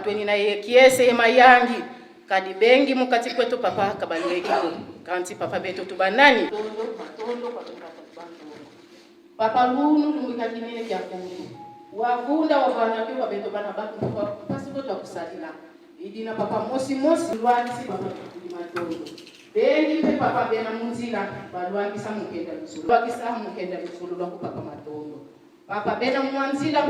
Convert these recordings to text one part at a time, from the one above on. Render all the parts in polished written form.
tweni na ye kiese mayangi kadi bengi mukati kwetu papa kabalweki kanti papa beto tubanani matondo kwa papa lunu lumika kinene kya kundu wavunda wabana kwa beto bana batu kwa pasipo twa kusalila idina papa mosi lwani si papa matondo bengi pe papa bena munzila balwaki sa mukenda misulu lwaki sa mukenda misulu lwa papa matondo papa bena mwanzila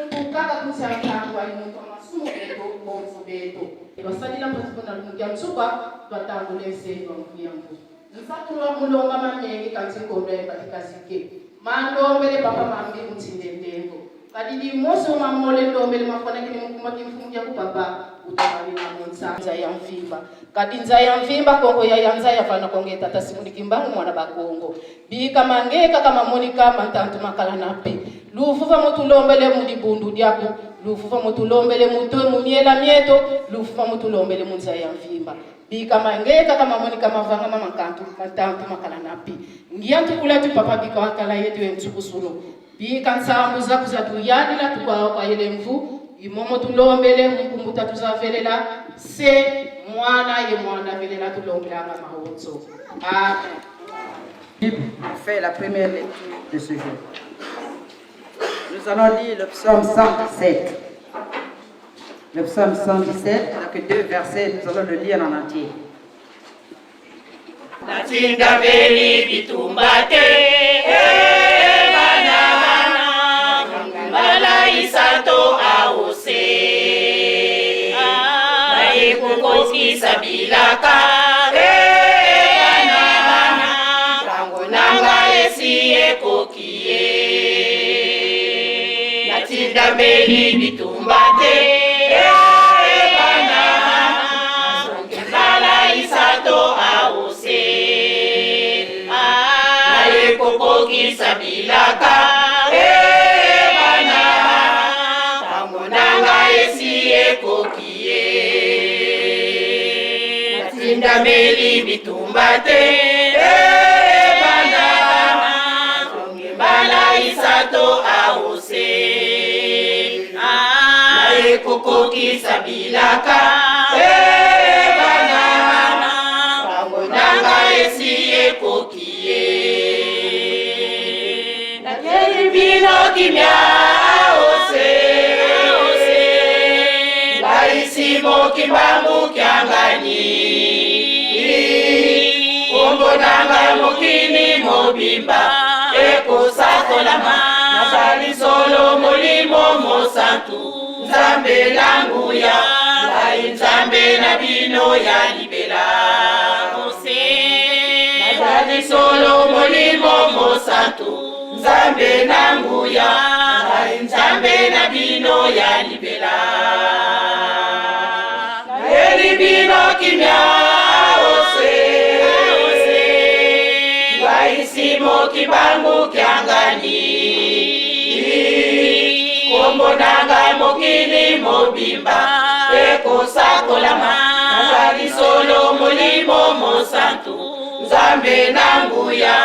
kukaka kusangwa imuntu amasumu beto bonzo beto basalila mpona lumukya msuka twatangulese bamuyambu nfatulwa mulonga mamengi kanti ngombe batikazike mandombele papa mambi mutsindendengo kadidi moso mamole ndombele mafona kini mukumati mfumya ku papa utabalina monsanza ya mfimba kadinza ya mfimba kongo ya yanza ya fana konge tata simudi kimbangu mwana bakongo bika mangeka kama monika mantantu makala nape lufufa mutulombele mudibundu diaku lufufa mutulombele mutwe muniela mieto lufufa mutulombele munza ya mfimba bika mangeka kama monika mavanga mama kantu mantantu makala nape ngiyantu kulatu papa bika wakala yetu emtsukusuno bika nsambu za tuyadila tukwa kwa yele mvu imomo tulombele mkumbuta tuzavelela se mwana ye mwana velela tulombela mahonzo. On fait la première lecture de ce jour. Nous allons lire le psaume 117. Le psaume 117, donc 2 versets, nous allons le lire en entier. Natinda beli bitumbate bala isato aose nae kukoski sabilaka tango nanga esiye kokie natinda beli bitumbate bala isato aose nae kukoski sabilaka Meli bitumbate bala isato aose nae kukoki sabilaka nanga esiye kokie nakeli bino kimya aose laisimo kimbangu kyangani nanga mokini mobimba eko sakolama nazali solo molimo mosantu nzambe langu ya ngai nzambe na bino ya libela mose nazali solo molimo mosantu nzambe langu ya ngai nzambe na bino ya libela naeli bino kimya simo kibangu kyangani kombo nanga mokili mobimba eko sakolama nazali solo molimo mosantu nzambe nangu ya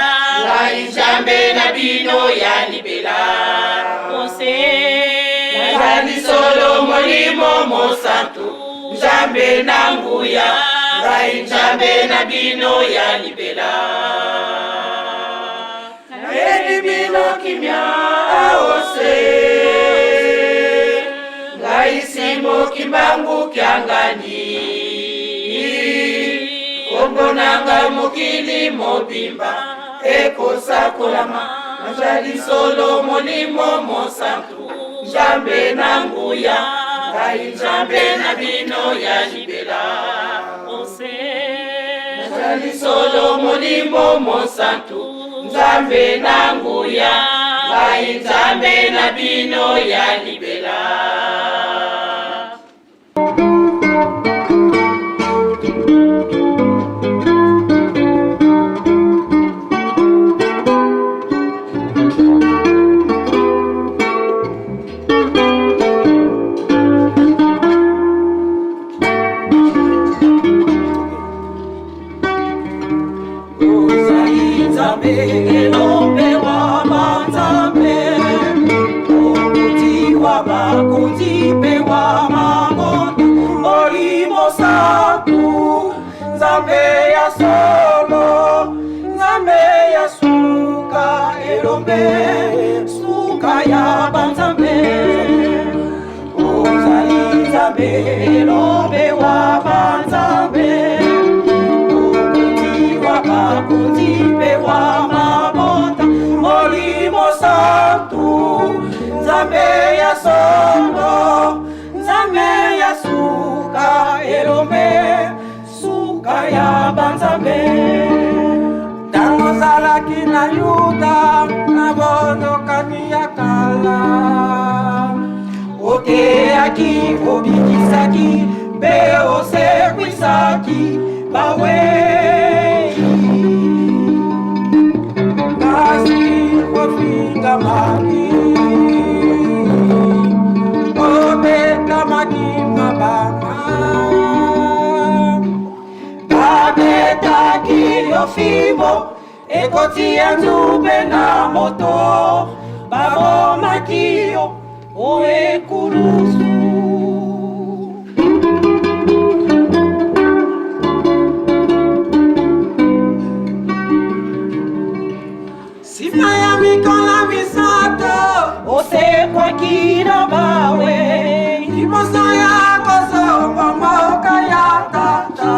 ngai nzambe na bino ya libela mose nazali solo molimo mosantu nzambe nangu ya ngai nzambe na bino ya libela bino kimya aose ngai simo kimbangu kyangani kombo nanga mokili mobimba eko sakolama nazali solo molimo mosantu nzambe nangu ya ngai nzambe na bino ya libela ose nazali solo molimo mosantu nzambe nangu ya ngai nzambe na bino ya libela Deep mosantu nzambe ya solo nzambe ya suka elombe suka ya banzambe ozali nzambe elombe wa banzambe okuti wa bakuti mpe wa mabota molimo santu nzambe ya solo nzambe ya suka elombe suka ya banzambe tango zalaki na yuda na bondokani ya kala okeyaki obikisaki mpe osekwisaki bawei kasi ofingamaki obetamaki mabanga babetaki yo fimbo ekoti ya nzube na moto babomaki yo oekulusu sima ya mikola misato osekwaki na bawe liboso ya kozongo mboka ya tata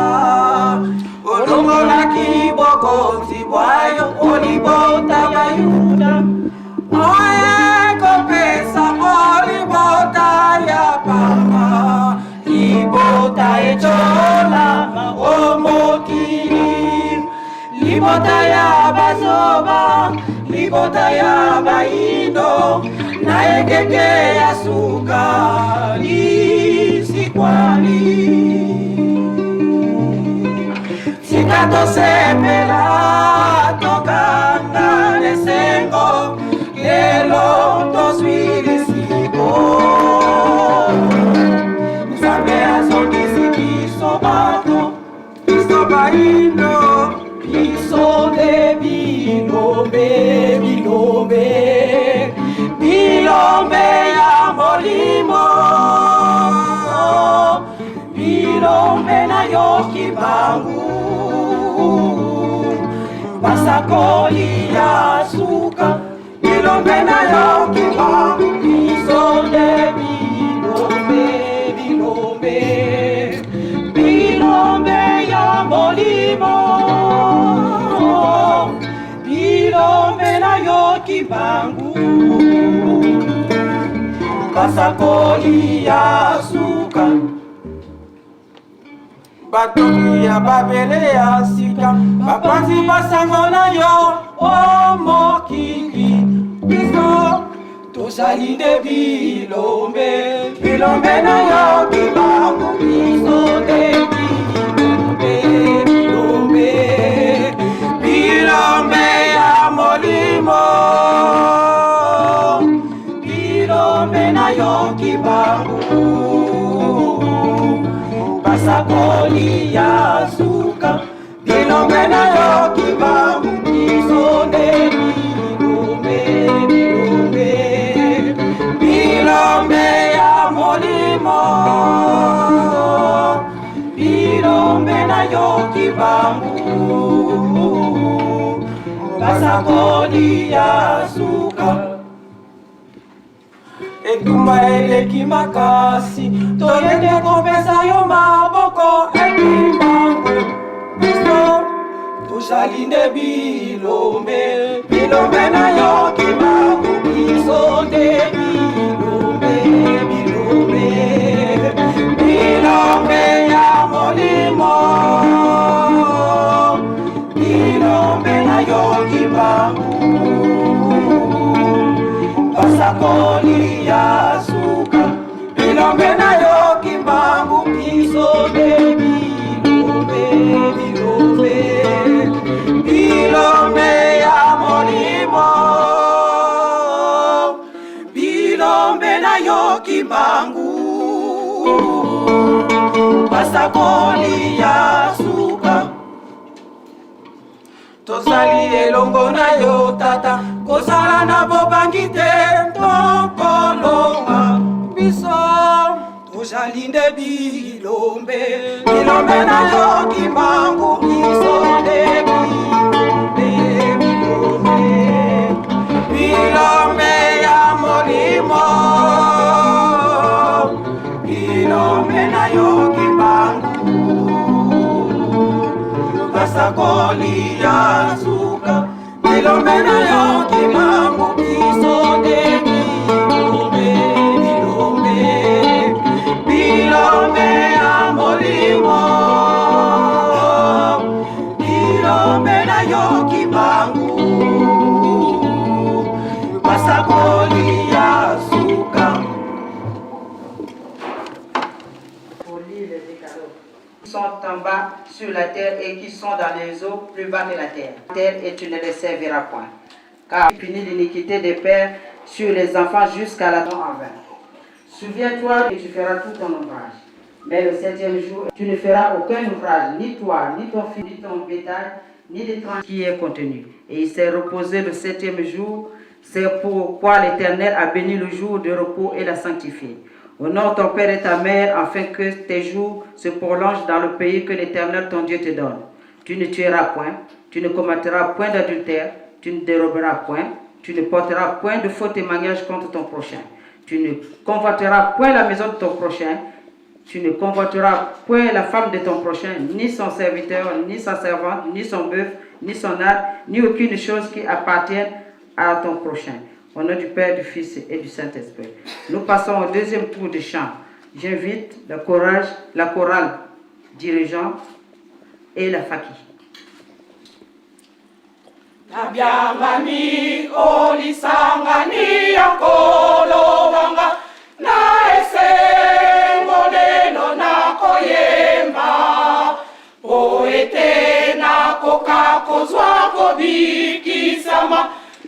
olongolaki bokonzi bwayo olibota ya yuda oye kopesa olibota ya pamba libota echolama omokili libota ya bazoba libota ya baindo na ekeke ya suka lisikwali sika tosepela tokanga lesengo lelo tozwi lisiko nzambe azongisi biso bato biso baindo biso de bilombe bilombe bilombe ya molimo bilombe na yo kibangu basakoli ya suka bilombe na yo kibangu biso de bilombe bilombe bilombe ya molimo bilombe na yo kibangu basakoli ya suka batoki ya babele ya sika bapanzi basango na yo o mokili biso tozali nde bilombe bilombe na yo kibangu biso nde bilombe bilombe bilombe ya molimo bilombe na yo kibangu basakoli ya suka bilombe na yo kibangu biso nde bilombe bilombe bilombe ya molimo bilombe na yo kibangu basakoli ya suka etumba eleki makasi toyende kopesa yo maboko ekimbangu biso tozali nde bilombe bilombe na yo kibangu biso nde bilombe bilombe bilombe ya molimo bilombe na yo kibangu basakoli ya suka bilombe na yo kibangu biso nde bilombe bilombe bilombe ya molimo bilombe na yo kibangu basakoli ya suka tozali elongo na yo tata kozala na bobangi te tokolonga biso jalinde bilombe bilombe na yo kimbangu kisonde bilombe bilombe ya molimo bilombe na yo kimbangu basakoli ya suka bilombe na yo kimbangu kisonde bilombe ya molimo bilombe na yo kimbangu basakoli ya suka. Pour lire les décalogues qui sont en bas sur la terre et qui sont dans les eaux plus bas que la terre. Et tu ne les serviras point. Car tu punis l'iniquité des pères sur les enfants jusqu'à la mort en vain. Souviens-toi que tu feras tout ton ouvrage. Mais le 7e jour, tu ne feras aucun ouvrage, ni toi, ni ton fils, ni ton bétail, ni des tranches qui est contenu. Et il s'est reposé le 7e jour. C'est pourquoi l'Éternel a béni le jour de repos et l'a sanctifié. Honore ton père et ta mère, afin que tes jours se prolongent dans le pays que l'Éternel ton Dieu te donne. Tu ne tueras point, tu ne commettras point d'adultère, tu ne déroberas point, tu ne porteras point de faux témoignages contre ton prochain. Tu ne convoiteras point la maison de ton prochain, tu ne convoiteras point la femme de ton prochain, ni son serviteur, ni sa servante, ni son bœuf, ni son âne, ni aucune chose qui appartienne à ton prochain. Au nom du Père, du Fils et du Saint-Esprit. Nous passons au deuxième tour de chant. J'invite la chorale dirigeant et la faki. Nabyangani olisangani yakolo wanga na esengo lelo nakoyemba poete nakokakozwa kobikisama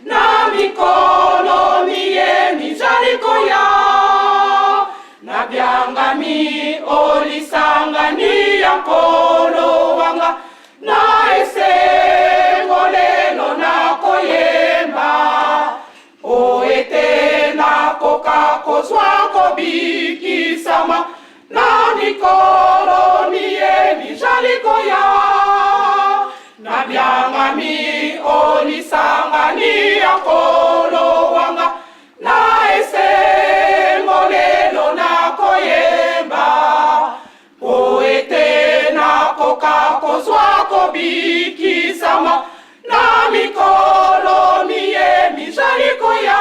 na mikolo miye mijalikoya nabyangani olisangani yakolo wanga na esengo lelo nakoyemba oete nakokakozwa kobikisama na mikolo miye mijalikoya nabyangami olisangani yakolo wanga na esengo lelo nakoyemba poete nakokakozwa kobikisama na mikolo miye mijalikoya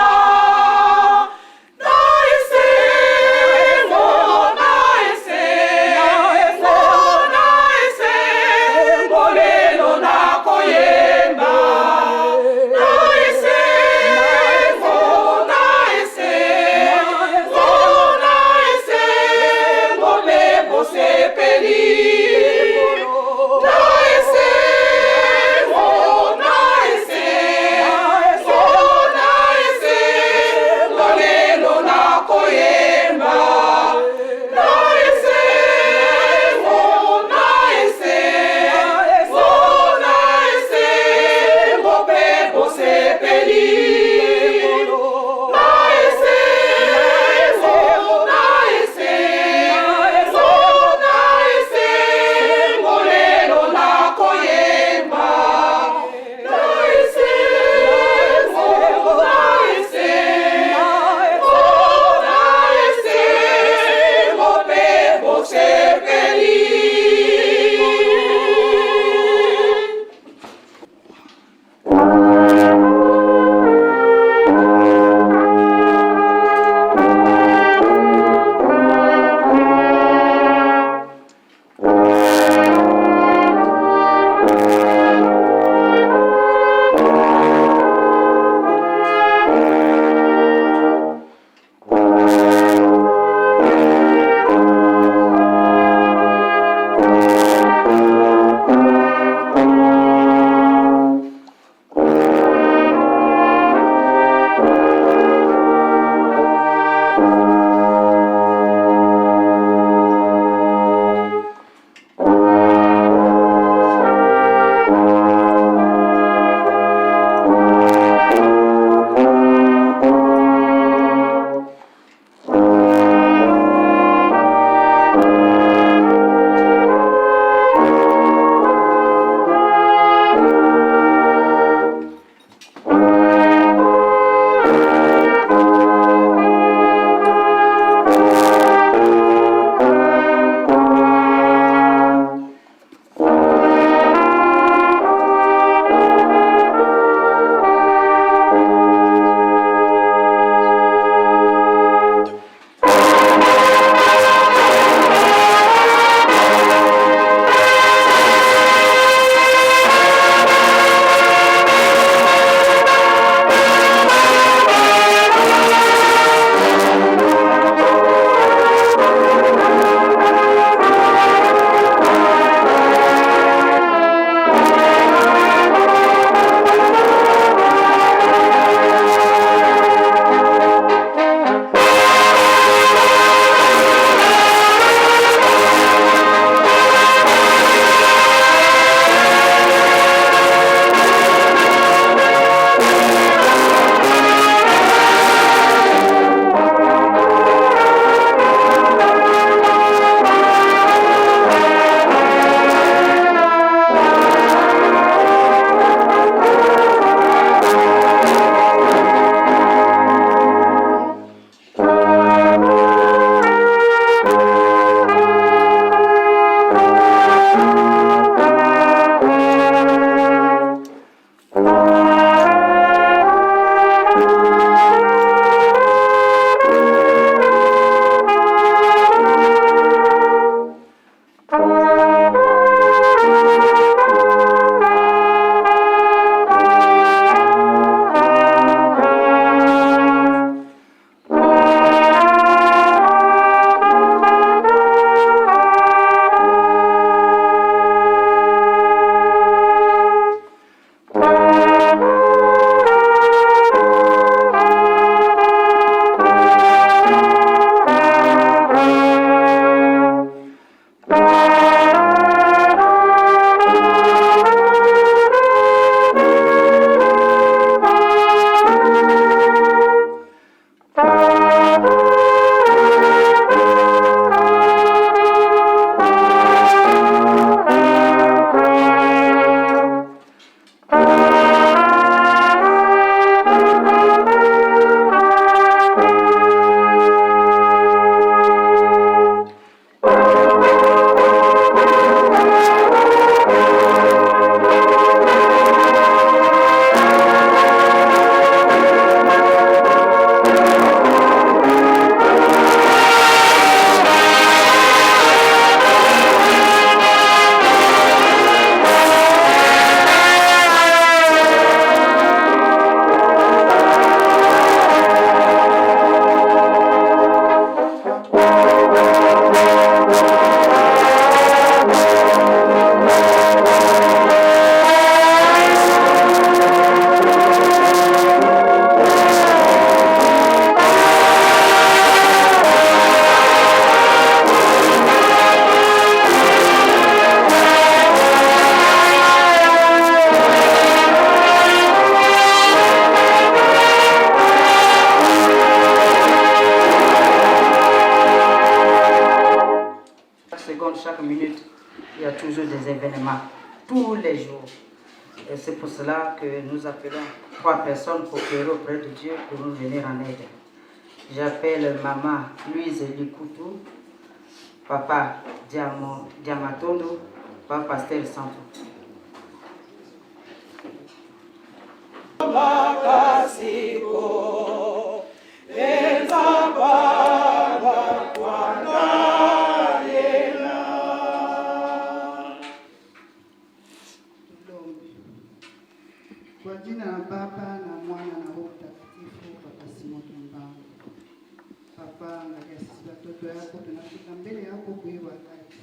sepeli na ese il y a toujours des événements, tous les jours. Et c'est pour cela que nous appelons 3 personnes pour pleurer auprès de Dieu pour nous venir en aide. J'appelle maman Louise Likoutou, papa Diamatondo, papa Pasteur Santo. Kwa jina la Baba na Mwana na Roho Mtakatifu. Papa Simon Mbangu, Papa, angalia sisi watoto yako tunafika mbele yako kwa hii wakati,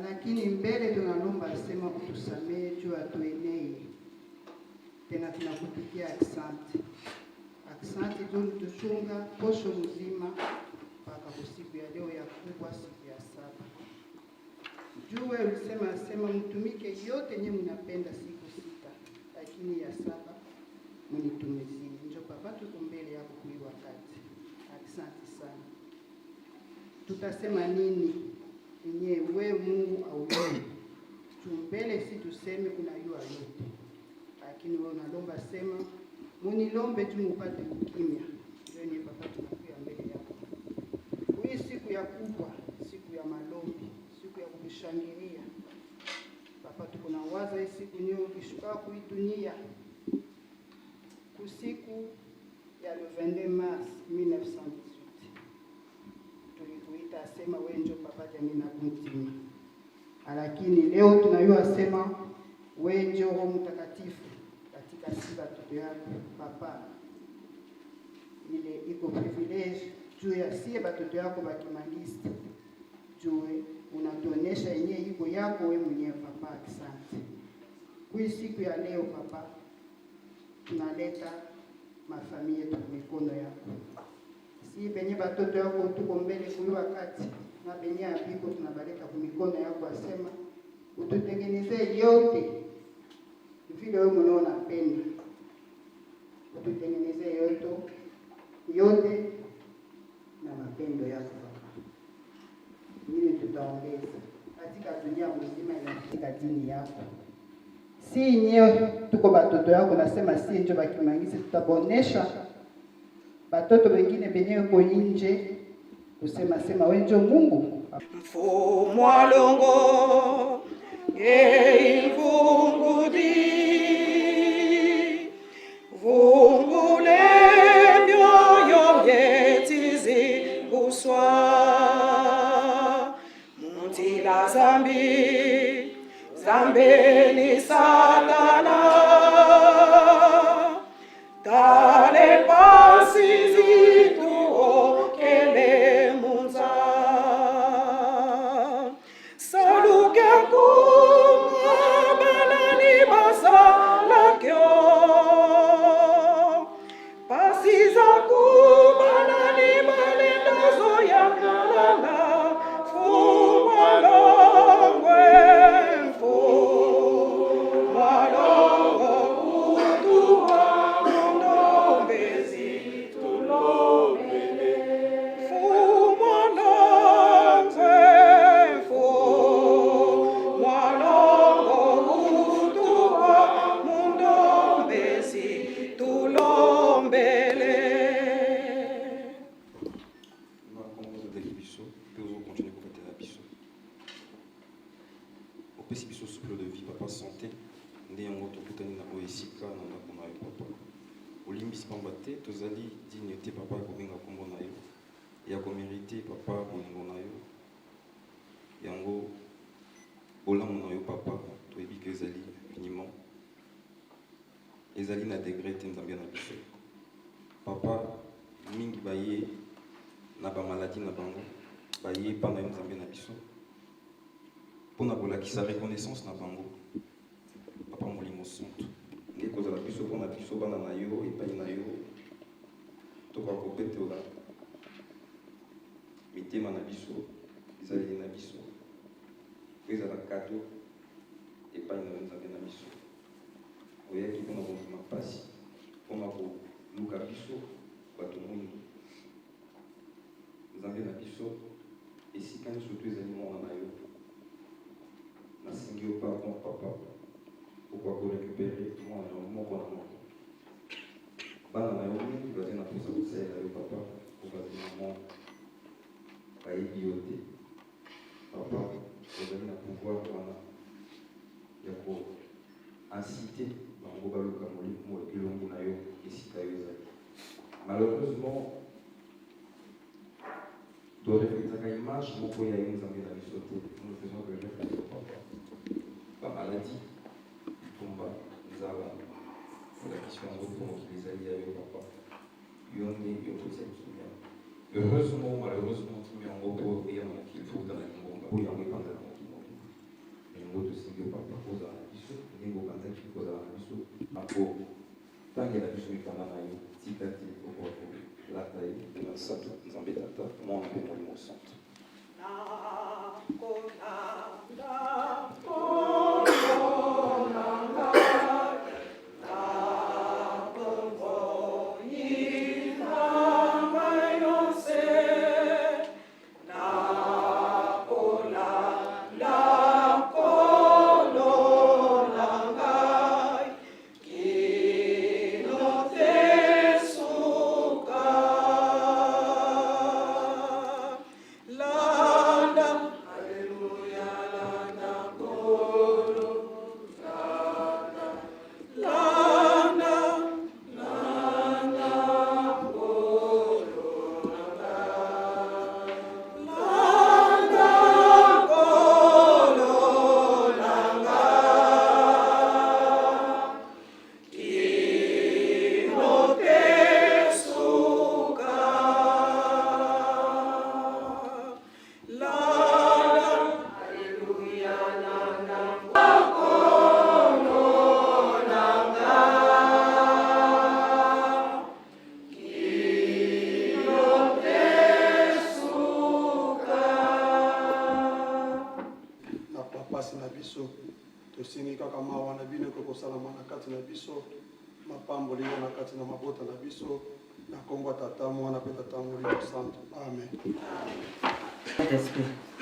lakini mbele tunalomba sema utusamee juu atuenee tena, tunakupigia asante juu tuchunga posho mzima mpaka siku ya leo ya kubwa, siku ya 7. Juu wewe ulisema mtumike yote nyewe mnapenda siku 6, lakini ya 7 mnitumizie. Ndio Papa, tuko mbele yako kwa hii wakati. Asante sana. Tutasema nini? Yenyewe wewe Mungu au wewe tumbele, si tuseme unajua yote, lakini wewe unalomba sema munilombe tu mpate ukimya. Wewe ni Papa, tunakuja mbele yako hii siku ya kubwa, siku ya malombi, siku ya kushangilia. Papa, tuko na waza hii siku niyo ukishuka kuitunia kusiku ya le 22 mars 1918 tulikuita sema wewe ndio Papa jamii na kumtima, lakini leo tunayua sema wewe ndio Roho Mtakatifu katika sisi watoto yako. Papa, ile iko privilege juu ya sie watoto yako wa Kimangisi, juu unatuonesha yenyewe iko yako wewe mwenyewe. Papa, asante kwa siku ya leo. Papa, tunaleta mafamilia yetu mikono yako, si benye watoto yako tuko mbele kwa wakati, na benye apiko tunabaleta kwa mikono yako, asema ututengenezee yote vile wewe unaona penda, ututengenezee yote na mapendo yako Papa, ili tutaongeza katika dunia mzima na katika dini yako. Si nyewe tuko batoto yako, nasema si njo bakimangisi, tutabonesha batoto wengine benyewe kwa nje kusema sema wewe njo Mungu. Mfumo alongo yeivungudi vungule mioyo yetizi kuswa mutila zambeni Satana tale pasi zituokele munza saluke kuma balani masalakyo pasi za kubalani malendozo ya kalana fumalongwe opesi biso souple de vie Papa, santé nde yango tokutani na oyo esika na ndako na yo Papa, olimbisi pamba te tozali digne te Papa ya kobenga kombo na yo, ya komerite Papa bolingo na yo, yango olamu na yo Papa toyebi ke ezali infiniment, ezali na degré te nzambe na biso Papa. Mingi baye na bamaladi na bango baye epa na yo nzambe na biso mpona kolakisa reconnaissance na bango Papa molimo santo, nde kozala biso mpona biso bana na yo epai na yo tokoka kopetola mitema na biso ezaleli na biso po ezala kado epai na yo nzambe na biso, oyaki mpona kondima mpasi mpona koluka biso bato mwingi nzambe na biso esika nyonso to ezali mwana na yo au pardon, papa. Pourquoi vous récupérer moi, mon bon. Bana na yo mingi baza na posa kosalela yo papa po bazali mama bayebi yo te papa ozali na pouvoir wana ya koincite bango baluka elongi na yo esika yo ezali. Malheureusement toreflexaka image moko ya yo nzambe na biso te nous faisons que réflexion papa bamaladi bitumba nzala la question pour les alliés avec papa. Heureusement, malheureusement, tu mets en repos et en qu'il faut dans la bombe. Oui, on est pas dans la bombe. Et on va aussi que papa pose à la biso, et on va dire qu'il pose à la biso. Ma pauvre, tant qu'il y a la biso, il y a la maille, si tu as dit au revoir, la taille, la salle, les embêtateurs, moi, on peut mourir au centre.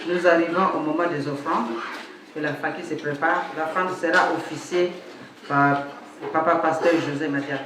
Nous arrivons au moment des offrandes, que la famille se prépare. L'offrande sera officiée par le papa pasteur José Madia.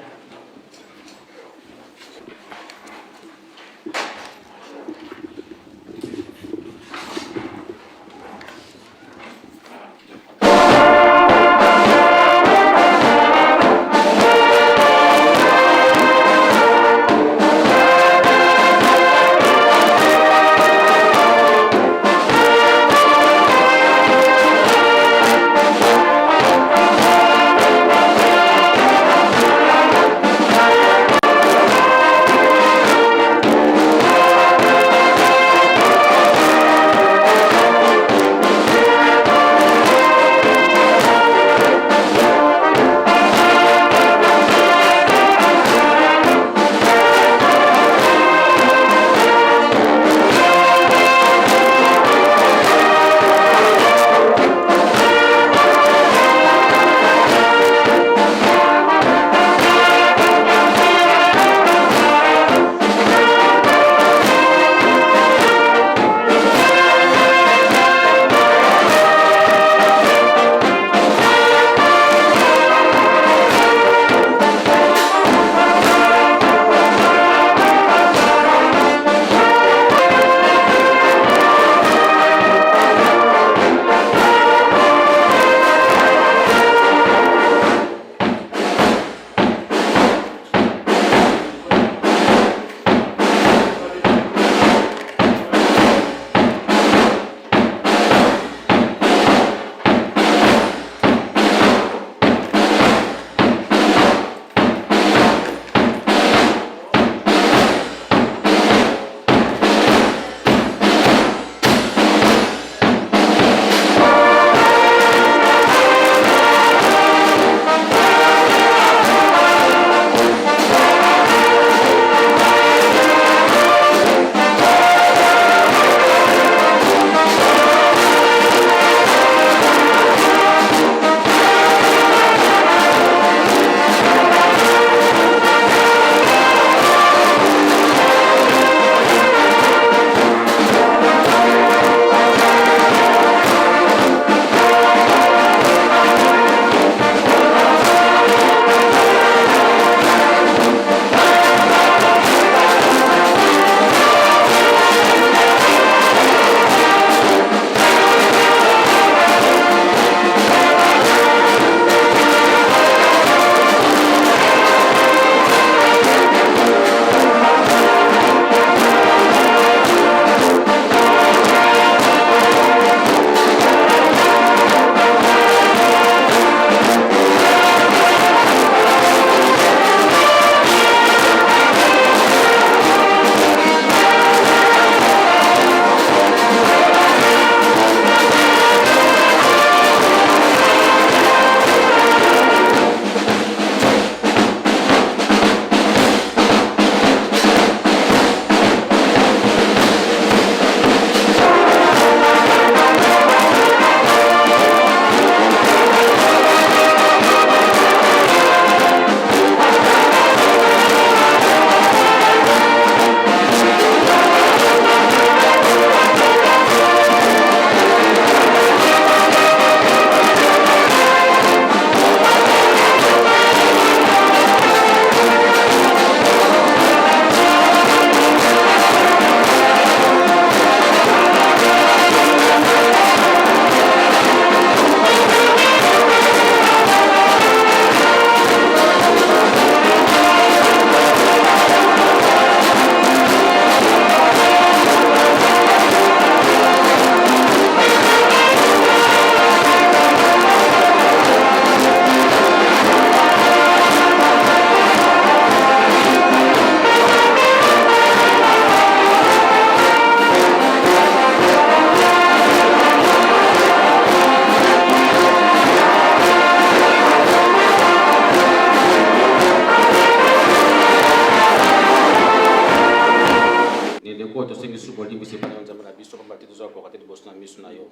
bolimbisa bana nzambe na biso pamba te tozwa kokate liboso na miso na yo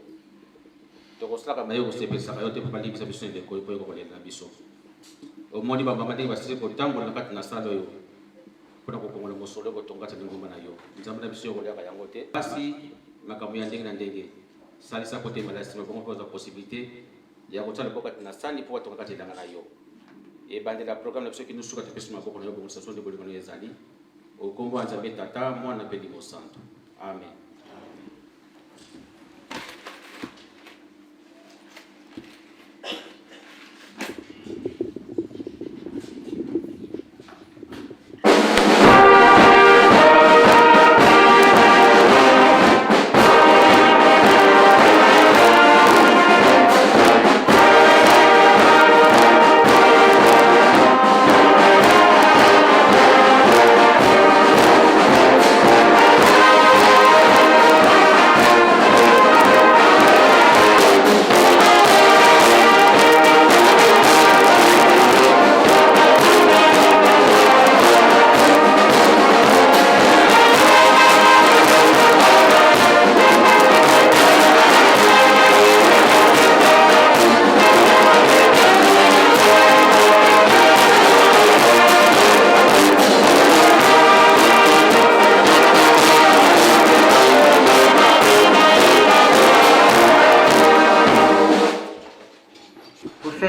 tokosalaka maye kosepelisa yo te papa limbisa biso ndeko po kokolela na biso omoni bamama ndenge basili kotambola na kati na sala oyo mpona kokongola mosolo kotongata lingomba na yo nzambe na biso yokoliaka yango te kasi makambo ya ndenge na ndenge salisa po te malasima bongo mpo ozwa possibilité ya kotala mpo kati na sani mpo batonga kati elanga na yo ebandela programme na biso kinusuka topesi maboko na yo bongisa so nde bolingo na yo ezali okombo ya nzambe tata mwana mpe lingo santo amen.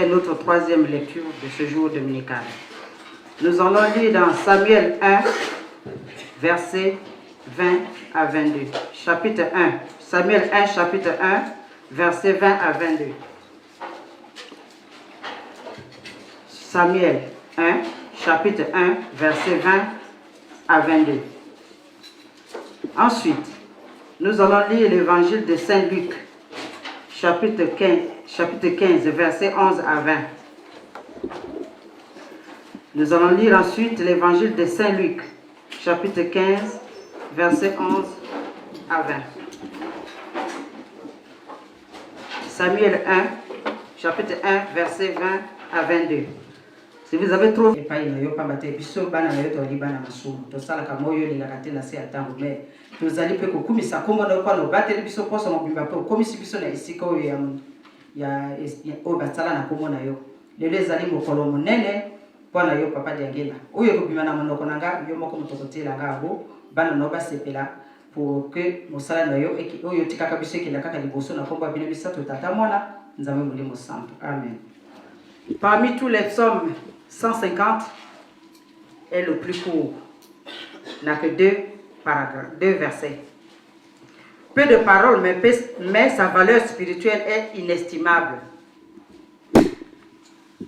Notre troisième lecture de ce jour dominical. Nous allons lire dans Samuel 1, versets 20 à 22. Chapitre 1. Samuel 1, chapitre 1, versets 20 à 22. Samuel 1, chapitre 1, versets 20 à 22. Ensuite, nous allons lire l'évangile de Saint Luc, chapitre 15, versets 11 à 20. Nous allons lire ensuite l'évangile de Saint Luc, chapitre 15, versets 11 à 20. Samuel 1, chapitre 1, versets 20 à 22. Si vous avez trouvé, nous allons peut kumisa kombo na kwa no bateli biso poso no bimba pe komisi biso na isika oyo ya o batala na kombo na yo lelo ezali mokolo monene pona yo papa diangela oyo ko bima na monoko nanga yo moko mutokotela ngabo bana no basepela pour que mosala na yo oyo tikaka biso ekela kaka liboso na kombo bino bisato tata mwana nzambe molimo santo amen. Parmi tous les psaumes 150 est le plus court, n'a que deux versets. Peu de paroles, mais sa valeur spirituelle est inestimable.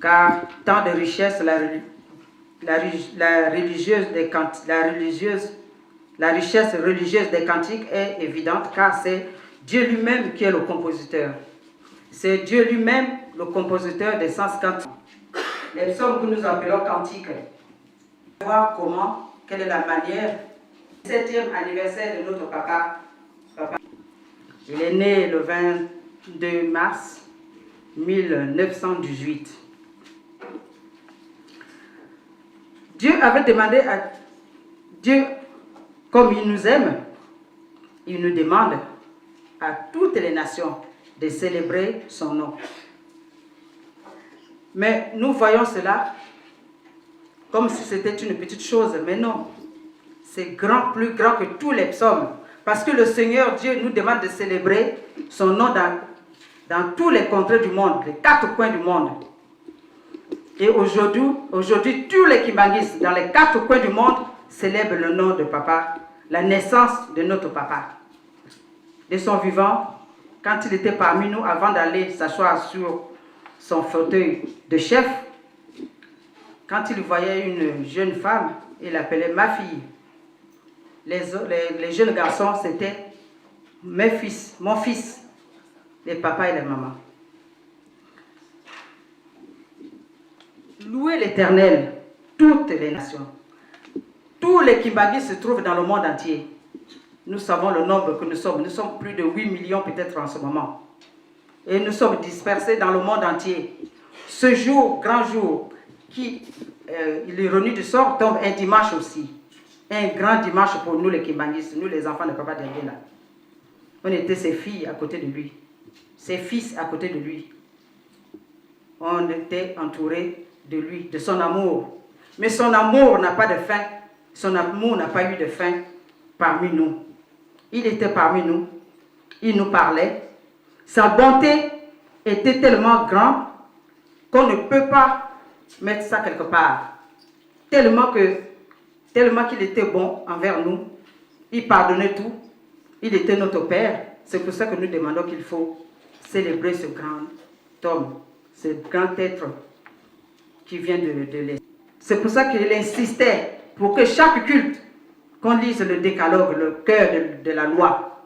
Car tant de richesse, la richesse religieuse des cantiques est évidente, car c'est Dieu lui-même qui est le compositeur. C'est Dieu lui-même le compositeur des 150. Les psaumes que nous appelons cantiques. Voir comment, quelle est la manière. 7e anniversaire de notre papa. Il est né le 22 mars 1918. Dieu avait demandé à Dieu, comme il nous aime, il nous demande à toutes les nations de célébrer son nom. Mais nous voyons cela comme si c'était une petite chose, mais non. C'est grand, plus grand que tous les psaumes. Parce que le Seigneur Dieu nous demande de célébrer son nom dans tous les contrées du monde, les 4 coins du monde. Et aujourd'hui, tous les Kimbanguis dans les 4 coins du monde célèbrent le nom de papa, la naissance de notre papa. De son vivant, quand il était parmi nous, avant d'aller s'asseoir sur son fauteuil de chef, quand il voyait une jeune femme, il l'appelait ma fille. Les jeunes garçons, c'était mes fils, mon fils, les papas et les mamans. Louez l'Éternel, toutes les nations. Tous les Kimbangis se trouvent dans le monde entier. Nous savons le nombre que nous sommes. Nous sommes plus de 8 millions peut-être en ce moment. Et nous sommes dispersés dans le monde entier. Ce jour, grand jour, qui, l'ironie du sort, tombe un dimanche aussi. un grand dimanche pour nous les Kimbanguistes, nous les enfants de Papa Dianguéda. On était ses filles à côté de lui, ses fils à côté de lui. On était entourés de lui, de son amour. Mais son amour n'a pas de fin, son amour n'a pas eu de fin parmi nous. Il était parmi nous, il nous parlait. Sa bonté était tellement grande qu'on ne peut pas mettre ça quelque part. Tellement qu'il était bon envers nous, il pardonnait tout, il était notre Père. C'est pour ça que nous demandons qu'il faut célébrer ce grand homme, ce grand être qui vient de l'Est. C'est pour ça qu'il insistait pour que chaque culte, qu'on lise le décalogue, le cœur de la loi,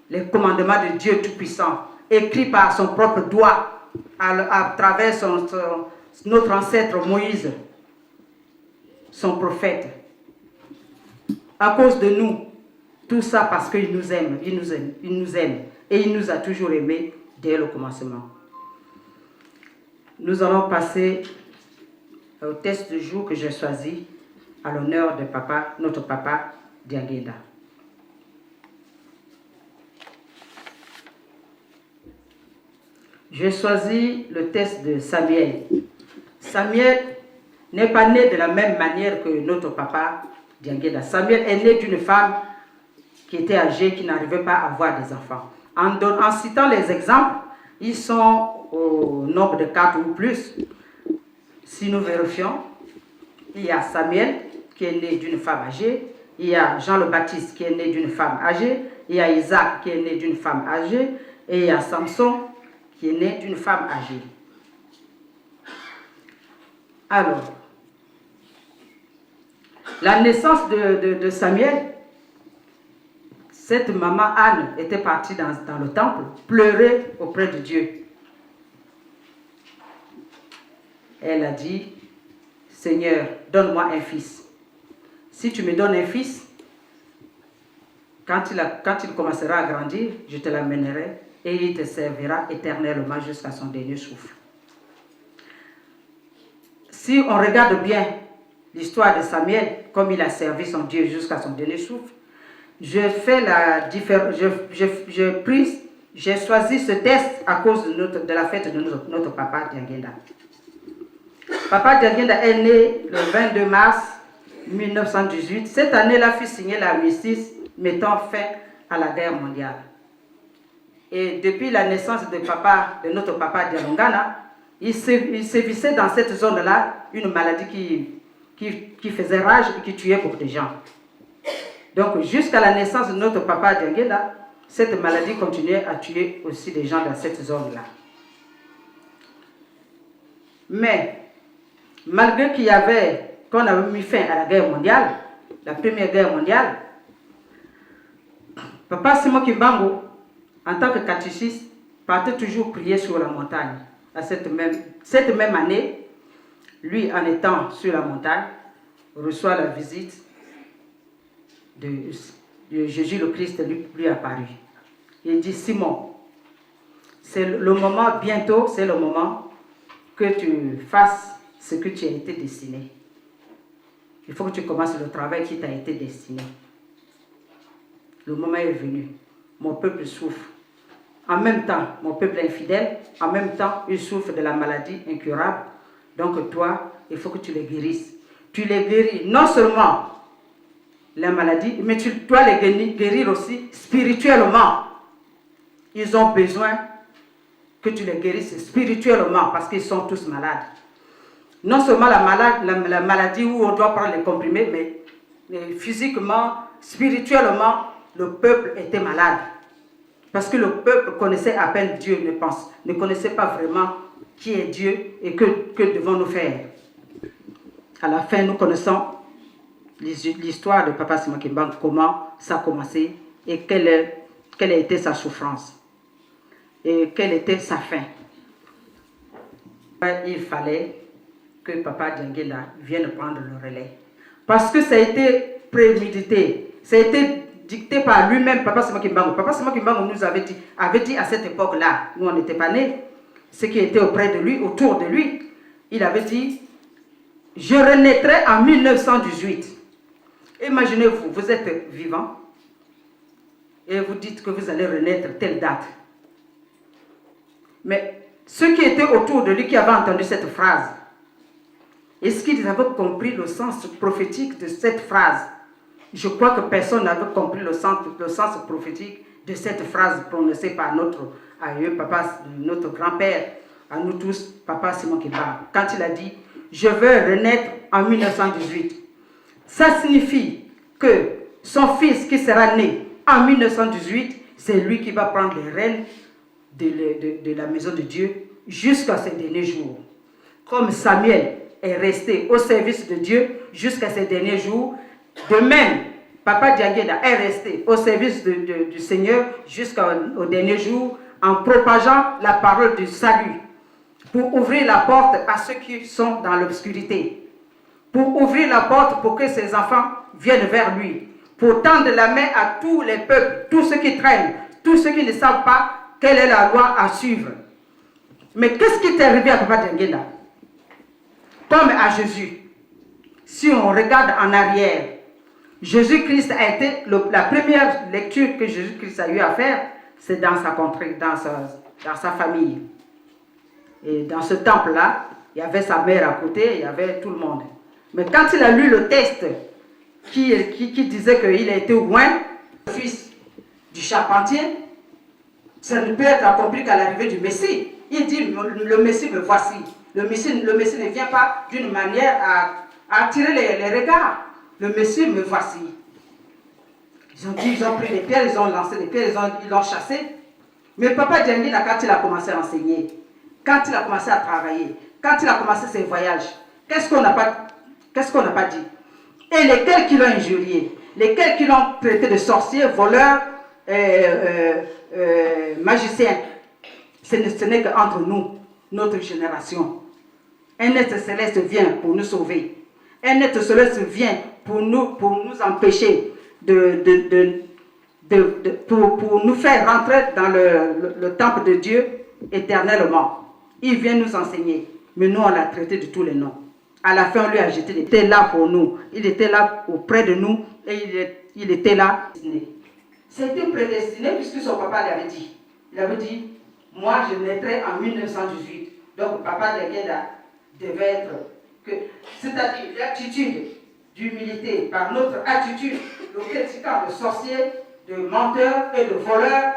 les commandements de Dieu Tout-Puissant, écrits par son propre doigt à travers notre ancêtre Moïse, son prophète. À cause de nous, tout ça parce qu'il nous aime, il nous aime et il nous a toujours aimés dès le commencement. Nous allons passer au test du jour que j'ai choisi à l'honneur de papa, notre papa Dianguéda. J'ai choisi le test de Samuel. Samuel n'est pas né de la même manière que notre papa Dianguéda. Samuel est né d'une femme qui était âgée, qui n'arrivait pas à avoir des enfants. En citant les exemples, ils sont au nombre de 4 ou plus. Si nous vérifions, il y a Samuel qui est né d'une femme âgée, il y a Jean le Baptiste qui est né d'une femme âgée, il y a Isaac qui est né d'une femme âgée, et il y a Samson qui est né d'une femme âgée. Alors, la naissance de Samuel, cette maman Anne était partie dans le temple, pleurer auprès de Dieu. Elle a dit, Seigneur, donne-moi un fils. Si tu me donnes un fils, quand il commencera à grandir, je te l'amènerai et il te servira éternellement jusqu'à son dernier souffle. Si on regarde bien l'histoire de Samuel, comme il a servi son Dieu jusqu'à son dernier souffle, j'ai choisi ce test à cause de la fête de notre papa Dianguéda. Papa Dianguéda est né le 22 mars 1918. Cette année-là fut signée l'armistice mettant fin à la guerre mondiale. Et depuis la naissance de notre papa Dialongana, il sévissait dans cette zone-là une maladie qui faisait rage et qui tuait beaucoup de gens. Donc jusqu'à la naissance de notre papa Dianguéda, cette maladie continuait à tuer aussi des gens dans cette zone-là. Mais malgré qu'on avait mis fin à la guerre mondiale, la première guerre mondiale, Papa Simon Kimbangu, en tant que catéchiste, partait toujours prier sur la montagne. À cette même année, lui, en étant sur la montagne, reçoit la visite de Jésus le Christ lui apparu. Il dit, Simon, c'est le moment, bientôt, c'est le moment que tu fasses ce que tu as été destiné. Il faut que tu commences le travail qui t'a été destiné. Le moment est venu. Mon peuple souffre. En même temps, mon peuple est infidèle. En même temps, il souffre de la maladie incurable. Donc toi, il faut que tu les guérisses. Tu les guéris non seulement la maladie, mais tu dois les guérir aussi spirituellement. Ils ont besoin que tu les guérisses spirituellement parce qu'ils sont tous malades. Non seulement la maladie où on doit prendre les comprimés, mais physiquement, spirituellement, le peuple était malade. Parce que le peuple connaissait à peine Dieu, ne connaissait pas vraiment qui est Dieu et que devons-nous faire. À la fin, nous connaissons l'histoire de Papa Simon Kimbangu, comment ça a commencé et quelle a été sa souffrance et quelle était sa fin. Il fallait que Papa Dianguéda vienne prendre le relais. Parce que ça a été prémédité, ça a été dicté par lui-même, Papa Simon Kimbangu. Papa Simon Kimbangu nous avait dit à cette époque-là, nous on n'était pas nés, ceux qui étaient auprès de lui, autour de lui, il avait dit, je renaîtrai en 1918. Imaginez-vous, vous êtes vivant et vous dites que vous allez renaître telle date. Mais ceux qui étaient autour de lui, qui avaient entendu cette phrase, est-ce qu'ils avaient compris le sens prophétique de cette phrase? Je crois que personne n'avait compris le sens prophétique de cette phrase prononcée par notre aïeux, papa, notre grand-père, à nous tous, papa Simon Kiba, quand il a dit « Je veux renaître en 1918 ». Ça signifie que son fils qui sera né en 1918, c'est lui qui va prendre les rênes de la maison de Dieu jusqu'à ses derniers jours. Comme Samuel est resté au service de Dieu jusqu'à ses derniers jours, de même, Papa Dianguéda est resté au service du Seigneur jusqu'au dernier jour en propageant la parole du salut, pour ouvrir la porte à ceux qui sont dans l'obscurité, pour ouvrir la porte pour que ses enfants viennent vers lui, pour tendre la main à tous les peuples, tous ceux qui traînent, tous ceux qui ne savent pas quelle est la loi à suivre. Mais qu'est-ce qui est arrivé à Papa Dianguéda? Comme à Jésus, si on regarde en arrière, Jésus-Christ a été, la première lecture que Jésus-Christ a eu à faire, c'est dans sa contrée, dans sa famille. Et dans ce temple-là, il y avait sa mère à côté, il y avait tout le monde. Mais quand il a lu le texte qui disait qu'il a été loin, le fils du charpentier, ça ne peut être accompli qu'à l'arrivée du Messie. Il dit, le Messie me voici. Le Messie ne vient pas d'une manière à attirer les regards. Le Messie me voici. Ils ont pris les pierres, ils ont lancé les pierres, ils l'ont chassé. Mais Papa Dianguéda, quand il a commencé à enseigner, quand il a commencé à travailler, quand il a commencé ses voyages, qu'est-ce qu'on n'a pas dit? Et lesquels qui l'ont injurié, lesquels qui l'ont traité de sorcier, voleur, magicien, ce n'est qu'entre nous, notre génération. Un être céleste vient pour nous sauver. Un être céleste vient pour nous empêcher pour nous faire rentrer dans le temple de Dieu éternellement. Il vient nous enseigner, mais nous on l'a traité de tous les noms. À la fin on lui a jeté, il était là pour nous, il était là auprès de nous et il était là. C'était prédestiné puisque son papa l'avait dit. Il avait dit, moi je naîtrai en 1918. Donc Papa Dianguéda devait être, c'est-à-dire l'attitude d'humilité par notre attitude, le critiquant de sorciers, de menteurs et de voleurs.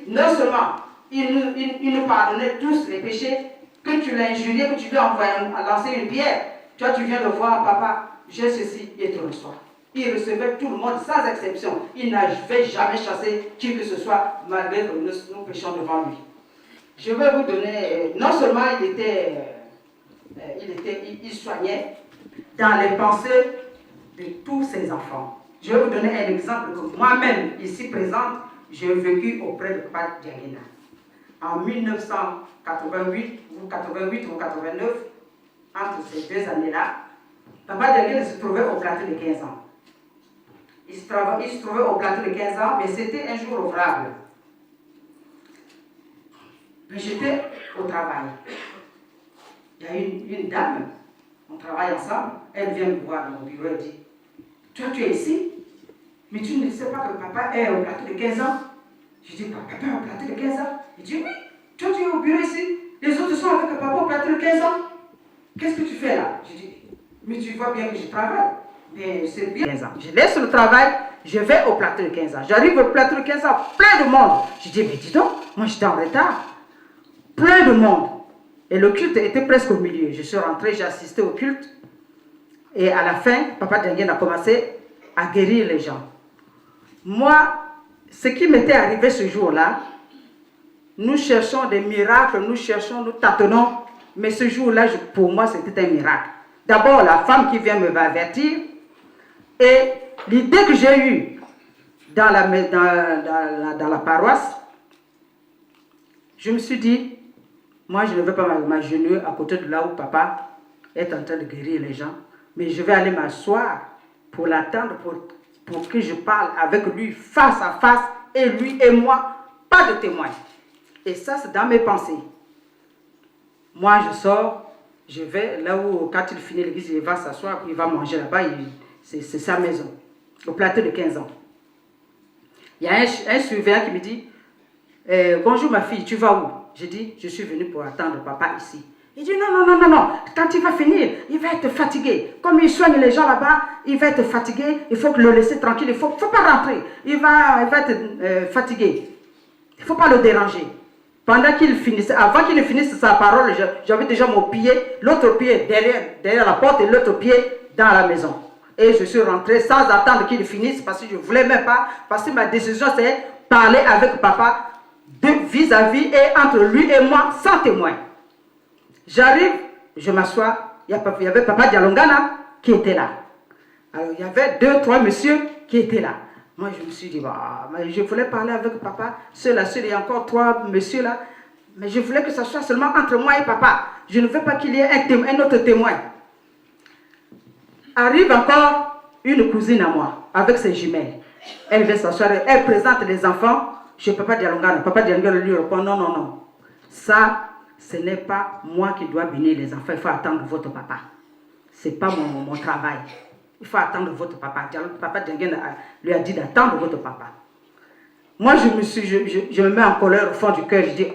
Non seulement il nous pardonnait tous les péchés, que tu l'as injurié, que tu lui as envoyé à lancer une pierre. Toi tu viens de voir, papa, j'ai ceci et te reçois. Il recevait tout le monde sans exception. Il n'avait jamais chassé qui que ce soit malgré que nous péchions devant lui. Je vais vous donner, non seulement il soignait dans les pensées de tous ses enfants. Je vais vous donner un exemple que moi-même, ici présente, j'ai vécu auprès de Papa Dianguéda. En 1988 ou 89, entre ces deux années-là, Papa Dianguéda se trouvait au plateau de 15 ans. Il se trouvait au plateau de 15 ans, mais c'était un jour ouvrable. J'étais au travail. Il y a une dame, on travaille ensemble, elle vient me voir dans mon bureau, elle dit, toi tu es ici, mais tu ne sais pas que papa est au plateau de 15 ans? Je dis, papa est au plateau de 15 ans? Il dit, oui, toi tu es au bureau ici, les autres sont avec papa au plateau de 15 ans. Qu'est-ce que tu fais là? Je dis, mais tu vois bien que je travaille. Mais c'est bien 15 ans. Je laisse le travail, je vais au plateau de 15 ans. J'arrive au plateau de 15 ans, plein de monde. Je dis, mais dis donc, moi j'étais en retard. Plein de monde. Et le culte était presque au milieu. Je suis rentré, j'ai assisté au culte. Et à la fin, Papa Dianguéda a commencé à guérir les gens. Moi, ce qui m'était arrivé ce jour-là, nous cherchons des miracles, nous tâtonnons. Mais ce jour-là, pour moi, c'était un miracle. D'abord, la femme qui vient me avertir. Et l'idée que j'ai eue dans la paroisse, je me suis dit, moi je ne vais pas m'agenouiller à côté de là où papa est en train de guérir les gens, mais je vais aller m'asseoir pour l'attendre, pour que je parle avec lui face à face, et lui et moi, pas de témoin. Et ça, c'est dans mes pensées. Moi, je sors, je vais là où, quand il finit l'église, il va s'asseoir, il va manger là-bas, c'est sa maison, au plateau de 15 ans. Il y a un surveillant qui me dit, bonjour ma fille, tu vas où? Je dis, je suis venu pour attendre papa ici. Il dit, non, quand il va finir, il va être fatigué. Comme il soigne les gens là-bas, il va être fatigué, il faut le laisser tranquille, il ne faut pas rentrer. Il va être fatigué. Il ne faut pas le déranger. Pendant qu'il finissait, avant qu'il ne finisse sa parole, j'avais déjà mon pied, l'autre pied derrière la porte et l'autre pied dans la maison. Et je suis rentré sans attendre qu'il finisse parce que je ne voulais même pas, parce que ma décision c'est parler avec papa vis-à-vis et entre lui et moi sans témoin. J'arrive, je m'assois, il y avait papa Dialongana qui était là. Alors il y avait 2-3 messieurs qui étaient là. Moi je me suis dit, bah, je voulais parler avec papa, seul, il y a encore 3 messieurs là, mais je voulais que ça soit seulement entre moi et papa. Je ne veux pas qu'il y ait un autre témoin. Arrive encore une cousine à moi, avec ses jumelles. Elle vient s'asseoir, elle présente les enfants chez papa Dialongana. Papa Dialongana lui répond, non. Ça, ce n'est pas moi qui dois bénir les enfants, il faut attendre votre papa. Ce n'est pas mon travail. Il faut attendre votre papa. Papa Dialongana lui a dit d'attendre votre papa. Moi, je me mets en colère au fond du cœur, je dis,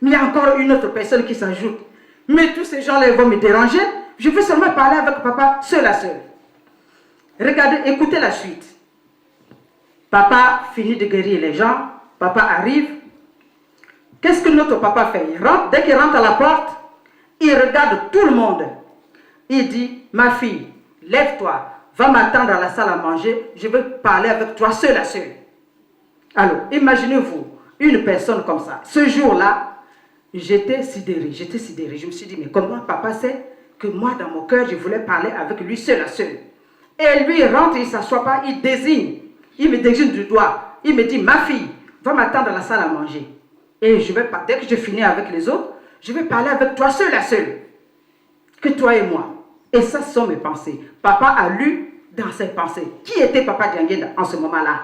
mais il y a encore une autre personne qui s'ajoute. Mais tous ces gens-là vont me déranger. Je veux seulement parler avec papa seul à seul. Regardez, écoutez la suite. Papa finit de guérir les gens. Papa arrive. Qu'est-ce que notre papa fait? Il rentre, dès qu'il rentre à la porte, il regarde tout le monde. Il dit, ma fille, lève-toi, va m'attendre à la salle à manger. Je veux parler avec toi seul à seul. Alors, imaginez-vous, une personne comme ça. Ce jour-là, j'étais sidéré. Je me suis dit, mais comment papa sait que moi, dans mon cœur, je voulais parler avec lui seul à seul. Et lui, il rentre, il ne s'assoit pas, il me désigne du doigt. Il me dit, ma fille, va m'attendre à la salle à manger. Et je vais pas, dès que je finis avec les autres, je vais parler avec toi seul à seul. Que toi et moi. Et ça, ce sont mes pensées. Papa a lu dans ses pensées. Qui était papa Dianguéda en ce moment-là?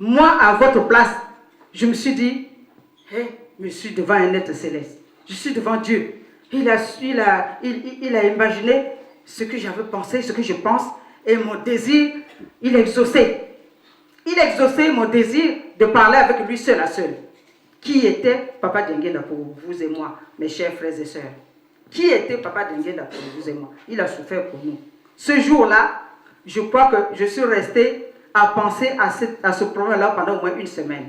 Moi, à votre place, je me suis dit, je suis devant un être céleste. Je suis devant Dieu. Il a imaginé ce que j'avais pensé, ce que je pense, et mon désir, il a exaucé. Il a exaucé mon désir de parler avec lui seul à seul. Qui était Papa Dianguéda pour vous et moi, mes chers frères et sœurs? Qui était Papa Dianguéda pour vous et moi? Il a souffert pour nous. Ce jour-là, je crois que je suis resté à penser à ce problème-là pendant au moins une semaine.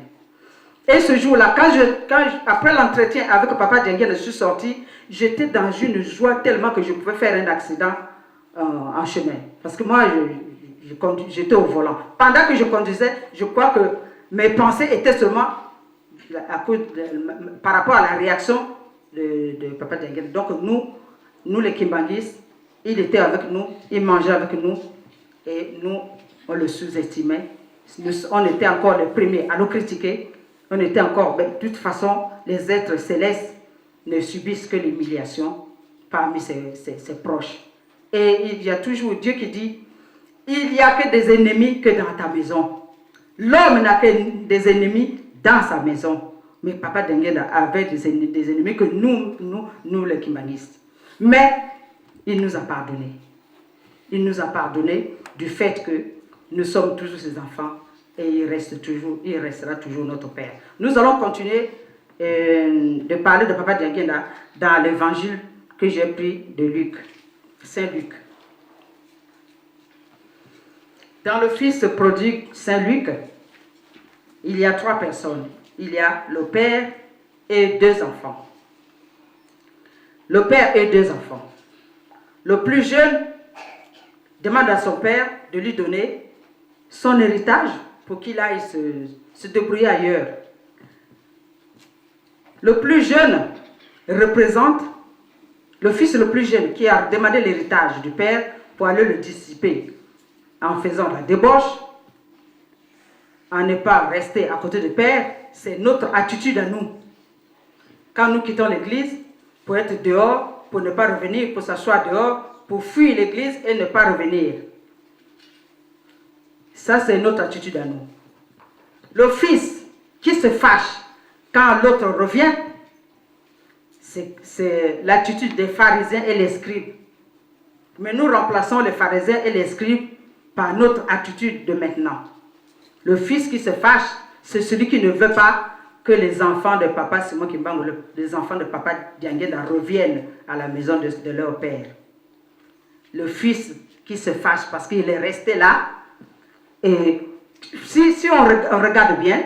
Et ce jour-là, après l'entretien avec Papa Dianguéda, je suis sorti, j'étais dans une joie tellement que je pouvais faire un accident en chemin. Parce que moi, j'étais au volant. Pendant que je conduisais, je crois que mes pensées étaient seulement par rapport à la réaction de Papa Dianguéda. Donc nous les Kimbanguis, il était avec nous, il mangeait avec nous, et nous, on le sous-estimait. On était encore les premiers à nous critiquer. On était encore, de toute façon, les êtres célestes ne subissent que l'humiliation parmi ses proches. Et il y a toujours Dieu qui dit, il n'y a que des ennemis que dans ta maison. L'homme n'a que des ennemis dans sa maison. Mais Papa Dianguéda avait des ennemis que nous les Kimbanguistes. Mais il nous a pardonné. Il nous a pardonné du fait que nous sommes toujours ses enfants et il restera toujours notre Père. Nous allons continuer de parler de Papa Dianguéda dans l'évangile que j'ai pris de Luc, Saint Luc. Dans le fils prodigue Saint Luc, il y a 3 personnes. Il y a le père et 2 enfants. Le père et 2 enfants. Le plus jeune demande à son père de lui donner son héritage pour qu'il aille se débrouiller ailleurs. Le plus jeune représente le fils le plus jeune qui a demandé l'héritage du père pour aller le dissiper en faisant la débauche, en ne pas rester à côté du père. C'est notre attitude à nous. Quand nous quittons l'église, pour être dehors, pour ne pas revenir, pour s'asseoir dehors, pour fuir l'église et ne pas revenir. Ça, c'est notre attitude à nous. Le fils qui se fâche quand l'autre revient, c'est l'attitude des pharisiens et les scribes. Mais nous remplaçons les pharisiens et les scribes par notre attitude de maintenant. Le fils qui se fâche, c'est celui qui ne veut pas que les enfants de papa Simon Kimbangu, les enfants de papa Dianguela reviennent à la maison de leur père. Le fils qui se fâche parce qu'il est resté là. Et si on regarde bien,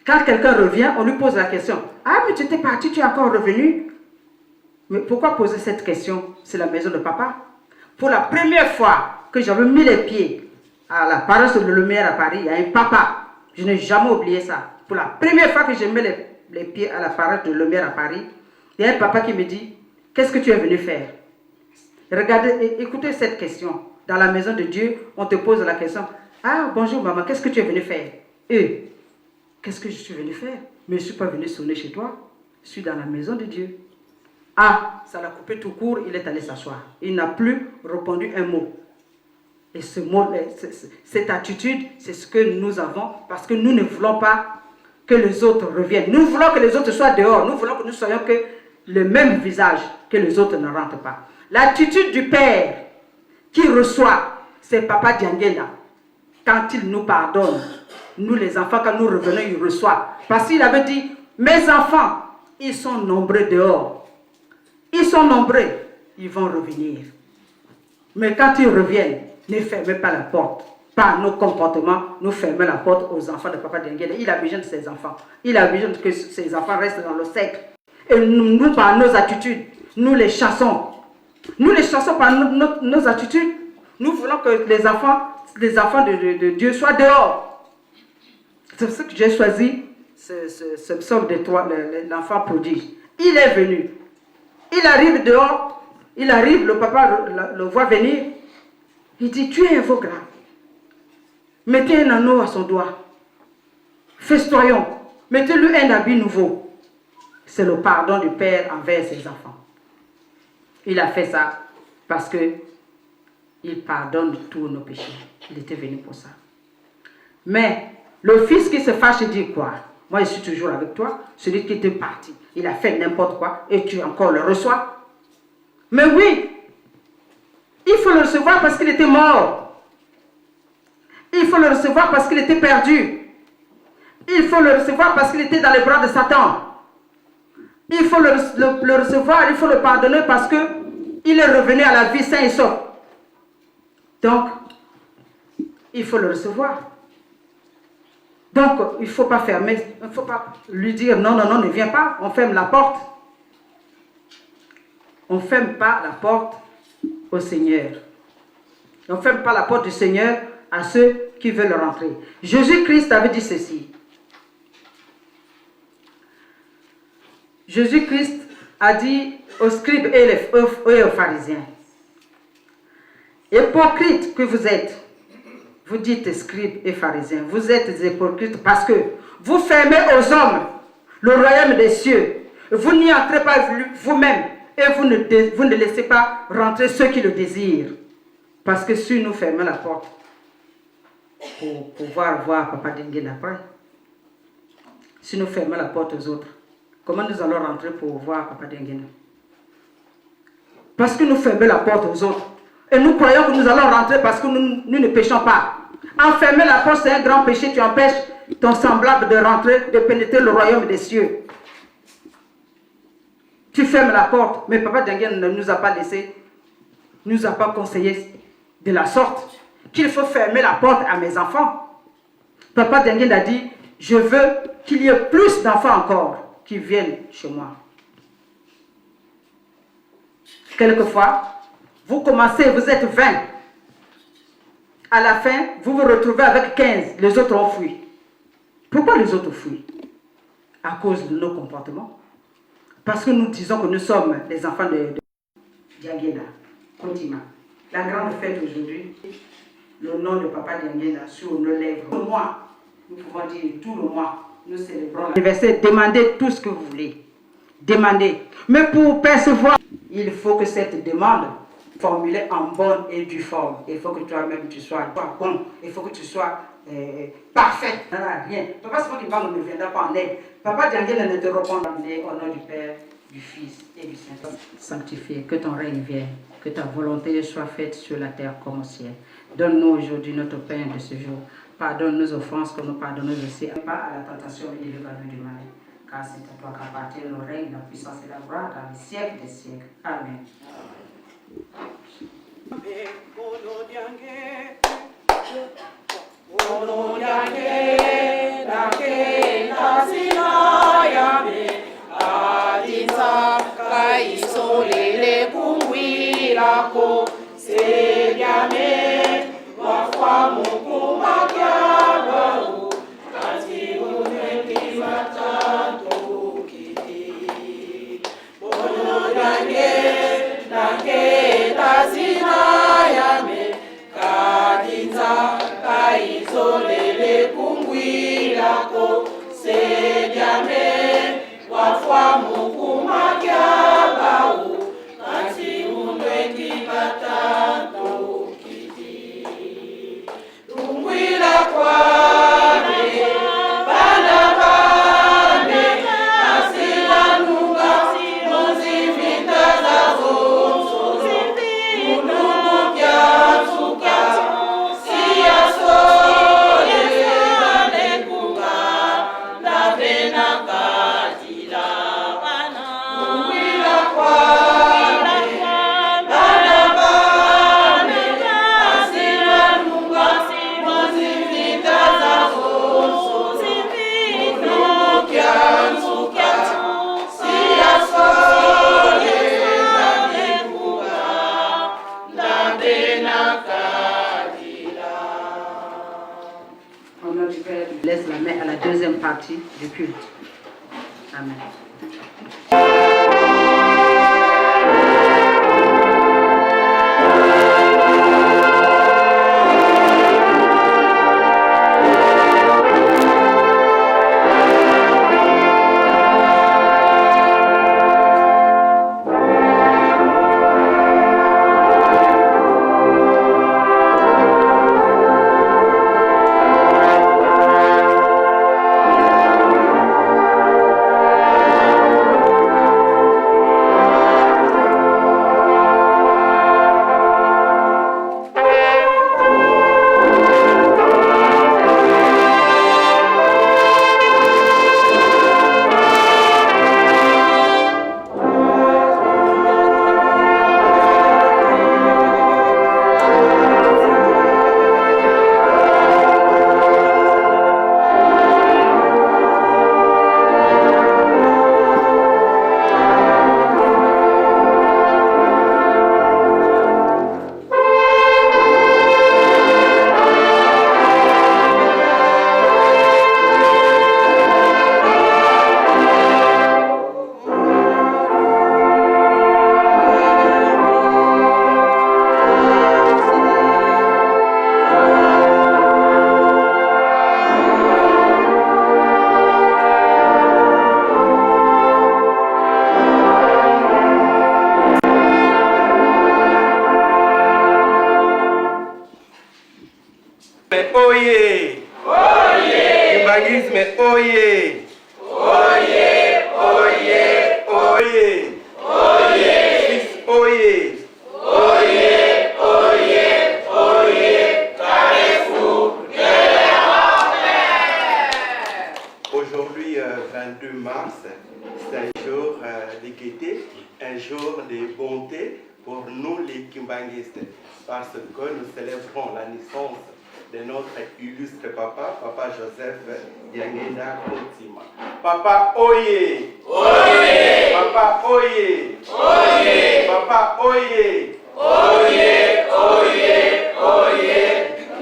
quand quelqu'un revient, on lui pose la question. Ah, mais tu étais parti, tu es encore revenu. Mais pourquoi poser cette question? C'est la maison de papa. Pour la première fois que j'avais mis les pieds à la paroisse de Lumière à Paris, il y a un papa. Je n'ai jamais oublié ça. Pour la première fois que j'ai mis les pieds à la paroisse de Lumière à Paris, il y a un papa qui me dit, qu'est-ce que tu es venu faire? Regardez, écoutez cette question. Dans la maison de Dieu, on te pose la question. Ah, bonjour maman, qu'est-ce que tu es venu faire? Qu'est-ce que je suis venu faire? Mais je ne suis pas venu sonner chez toi. Je suis dans la maison de Dieu. Ah, ça l'a coupé tout court, il est allé s'asseoir. Il n'a plus répondu un mot. Et ce mot, cette attitude, c'est ce que nous avons parce que nous ne voulons pas que les autres reviennent. Nous voulons que les autres soient dehors. Nous voulons que nous soyons que le même visage, que les autres ne rentrent pas. L'attitude du Père qui reçoit, c'est Papa Dianguela. Quand il nous pardonne, nous les enfants, quand nous revenons, il reçoit. Parce qu'il avait dit, mes enfants, ils sont nombreux dehors. Ils sont nombreux, ils vont revenir. Mais quand ils reviennent, ne fermez pas la porte. Par nos comportements, nous fermons la porte aux enfants de Papa Dianguela. Il a besoin de ses enfants. Il a besoin que ses enfants restent dans le cercle. Et nous, par nos attitudes, nous les chassons. Nous les chassons par nos attitudes. Nous voulons que les enfants de Dieu soient dehors. C'est pour ça que j'ai choisi ce psaume de toi, l'enfant prodige. Il est venu. Il arrive dehors. Il arrive, le papa le voit venir. Il dit, tu es un veau grave. Mettez un anneau à son doigt. Festoyons. Mettez-lui un habit nouveau. C'est le pardon du Père envers ses enfants. Il a fait ça parce que il pardonne tous nos péchés. Il était venu pour ça. Mais le fils qui se fâche dit quoi? Moi, je suis toujours avec toi. Celui qui était parti, il a fait n'importe quoi et tu encore le reçois. Mais oui, il faut le recevoir parce qu'il était mort. Il faut le recevoir parce qu'il était perdu. Il faut le recevoir parce qu'il était dans les bras de Satan. Il faut le recevoir, il faut le pardonner parce qu'il est revenu à la vie sain et sauf. Donc, il faut le recevoir. Donc, il ne faut pas fermer, il ne faut pas lui dire non, non, non, ne viens pas, on ferme la porte. On ne ferme pas la porte au Seigneur. On ne ferme pas la porte du Seigneur à ceux qui veulent rentrer. Jésus-Christ avait dit ceci. Jésus-Christ a dit aux scribes et aux pharisiens, hypocrites que vous êtes, vous dites scribes et pharisiens, vous êtes hypocrites parce que vous fermez aux hommes le royaume des cieux. Vous n'y entrez pas vous-même et vous ne laissez pas rentrer ceux qui le désirent. Parce que si nous fermons la porte pour pouvoir voir Papa Dianguela après, si nous fermons la porte aux autres, comment nous allons rentrer pour voir Papa Dianguela? Parce que nous fermons la porte aux autres. Et nous croyons que nous allons rentrer parce que nous ne péchons pas. Enfermer la porte, c'est un grand péché. Tu empêches ton semblable de rentrer, de pénétrer le royaume des cieux. Tu fermes la porte. Mais Papa Dianguela ne nous a pas laissé, ne nous a pas conseillé de la sorte qu'il faut fermer la porte à mes enfants. Papa Dianguela a dit, je veux qu'il y ait plus d'enfants encore qui viennent chez moi. Quelquefois, vous commencez, vous êtes 20. À la fin, vous vous retrouvez avec 15. Les autres ont fui. Pourquoi les autres fuient? À cause de nos comportements. Parce que nous disons que nous sommes les enfants de Dianguela, Kontima. La grande fête aujourd'hui, le nom de Papa Dianguela sur nos lèvres. Tout le mois, nous pouvons dire tout le mois, nous célébrons l'anniversaire. Demandez tout ce que vous voulez. Demandez. Mais pour percevoir, il faut que cette demande formulée en bonne et due forme. Il faut que toi-même tu sois bon. Il faut que tu sois parfait. Non, rien. Papa Simon Kimbangu ne viendra pas en aide. Papa Dianguela ne te répondra pas au nom du Père du Fils et du Saint-Esprit. Sanctifié, que ton règne vienne, que ta volonté soit faite sur la terre comme au ciel. Donne-nous aujourd'hui notre pain de ce jour. Pardonne nos offenses comme nous pardonnons aussi. Pas à la tentation et délivre-nous du mal. Car c'est à toi qu'appartient le règne, la puissance et la gloire dans les siècles des siècles. Amen. Laisse la main à la deuxième partie du culte. Amen. Oye! Oye! Kimbangisme, oye! Oye! Oye! Oye! Oye! Fils, oye! Oye! Oye! Oye! Carrefour Aujourd'hui, 22 mars, c'est un jour de gaieté, un jour de bonté pour nous les Kimbanguistes, parce que nous célébrons la naissance de notre illustre papa, Papa Joseph Diangena Kontima. Papa Oye! Oye! Papa Oye! Oye! Papa Oye! Oye! Oye! Oye!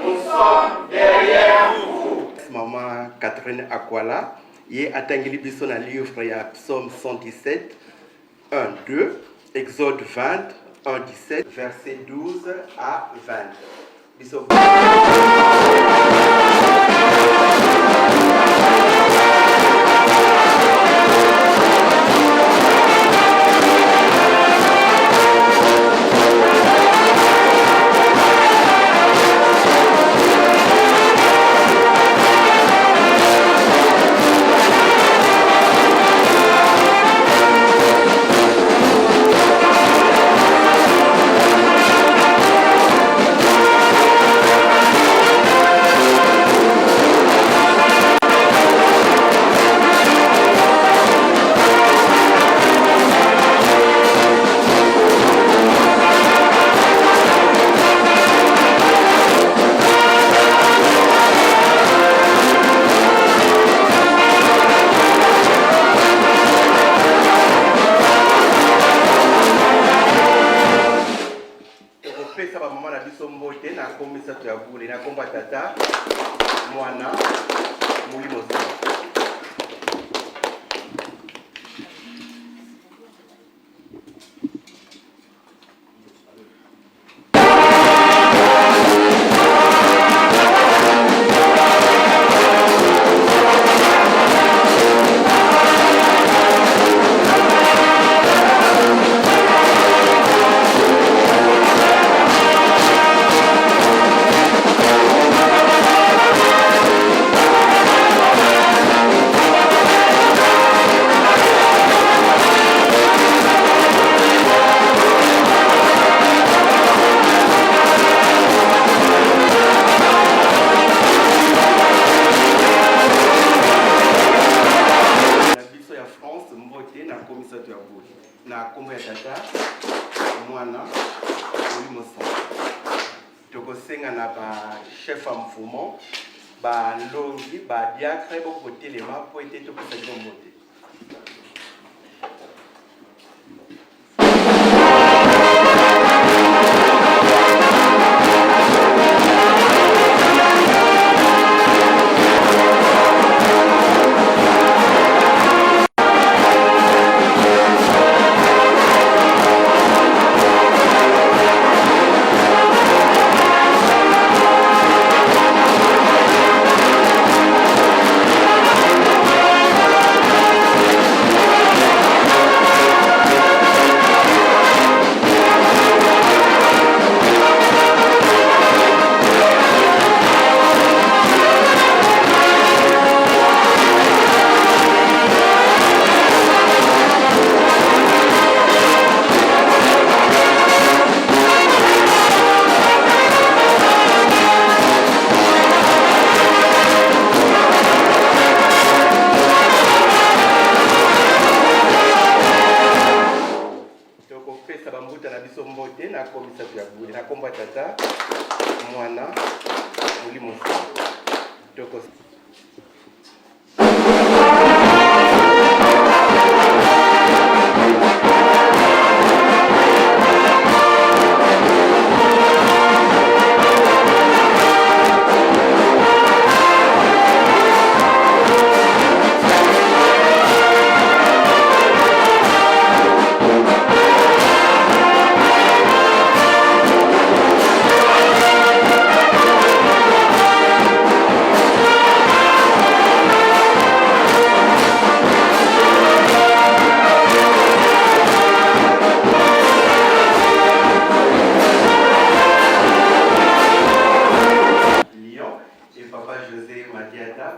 Nous sommes derrière vous. Maman Catherine Akwala, y atangili biso na livre ya Psaume 117, 1, 2, Exode 20, 1, 17, verset 12 à 20. Biso. ba mama na biso mbote na kombi sato ya bule na komba tata mwana mulimo sana. Na kombo ya tata mwana mulimo sana. Tokosenga na ba chef en mouvement ba longi ba diacre bo kotelema po ete tokosaki mbote. Na komisa ya bule na komba tata mwana mulimo sana. Toko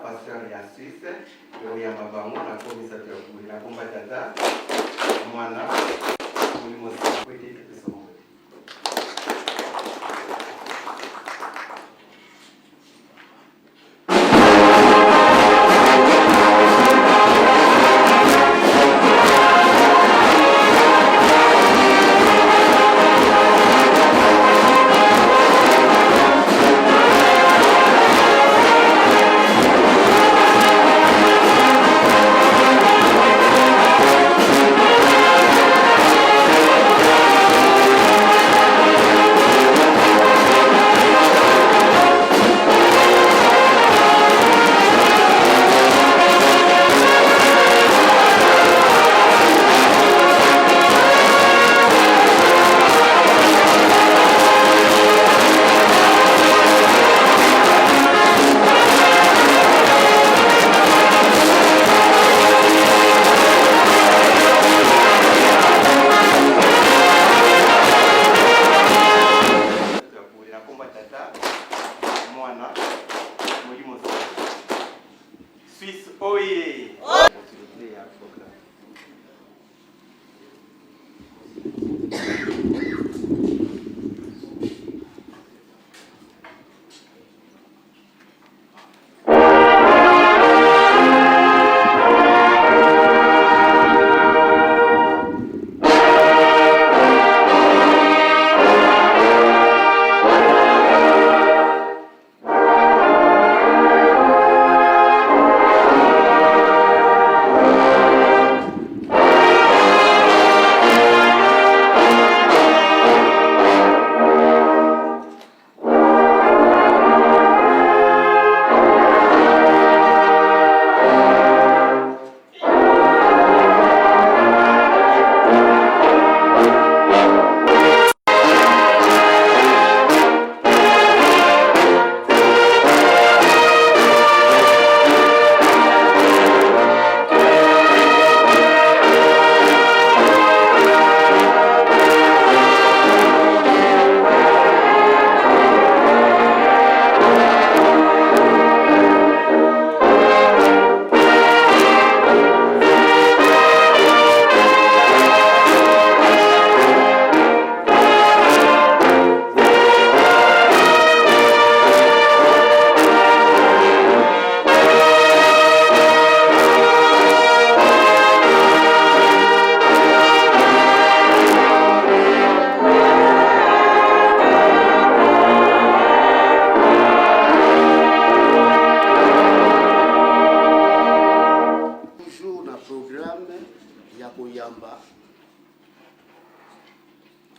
pasteur ya Suisse, ya mabango na komisa ya bule na komba tata mwana mulimo sana kwete pesa mbote.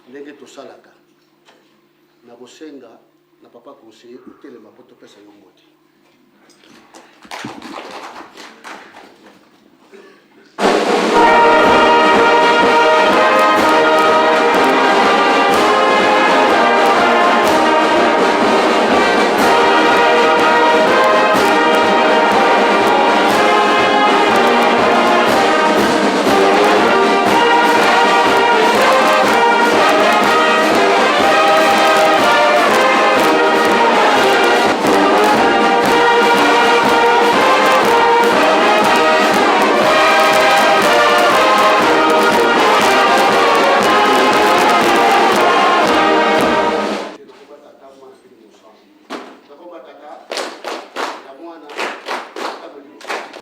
ndenge tosalaka na kosenga na papa conseiller kotelema po topesa yo mbote.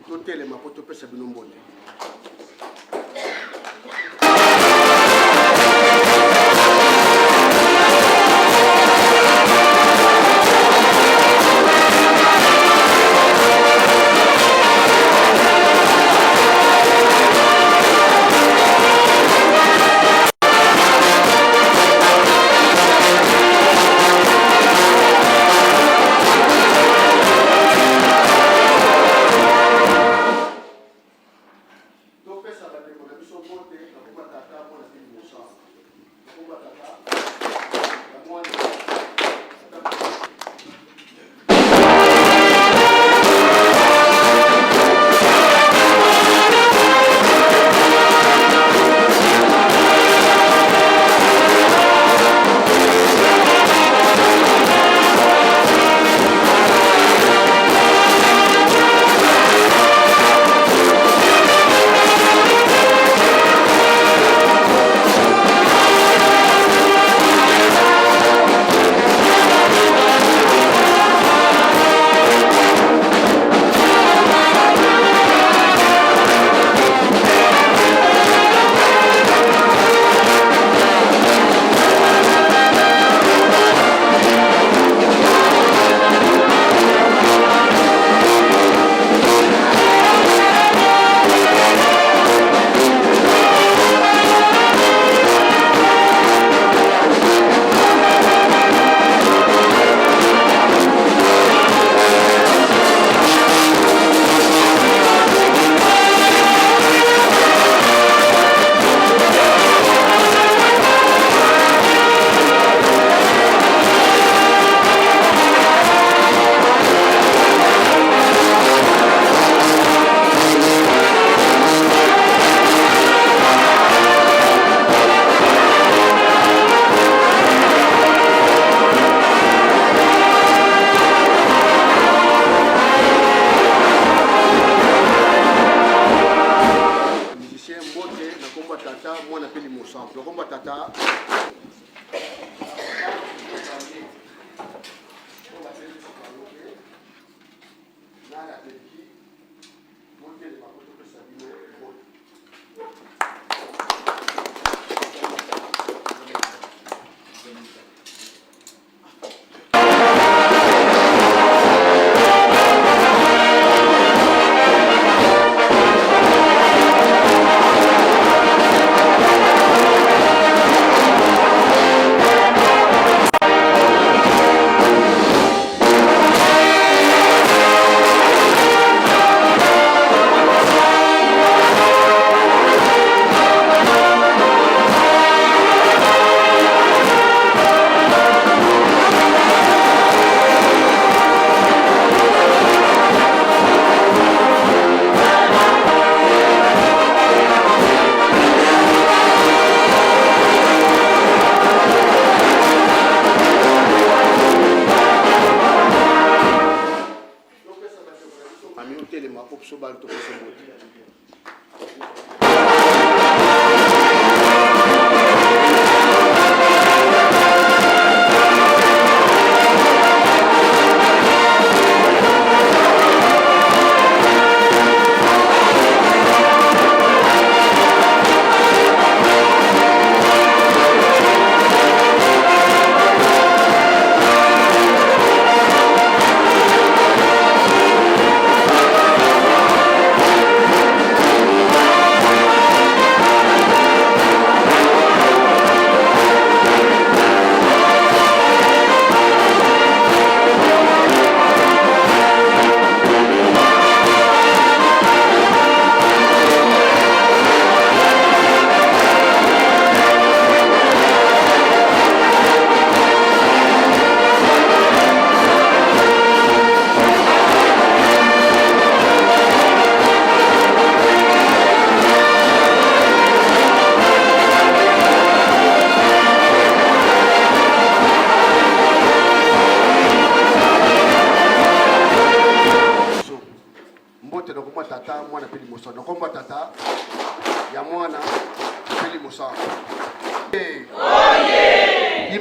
Totelema po topesa bino mbote.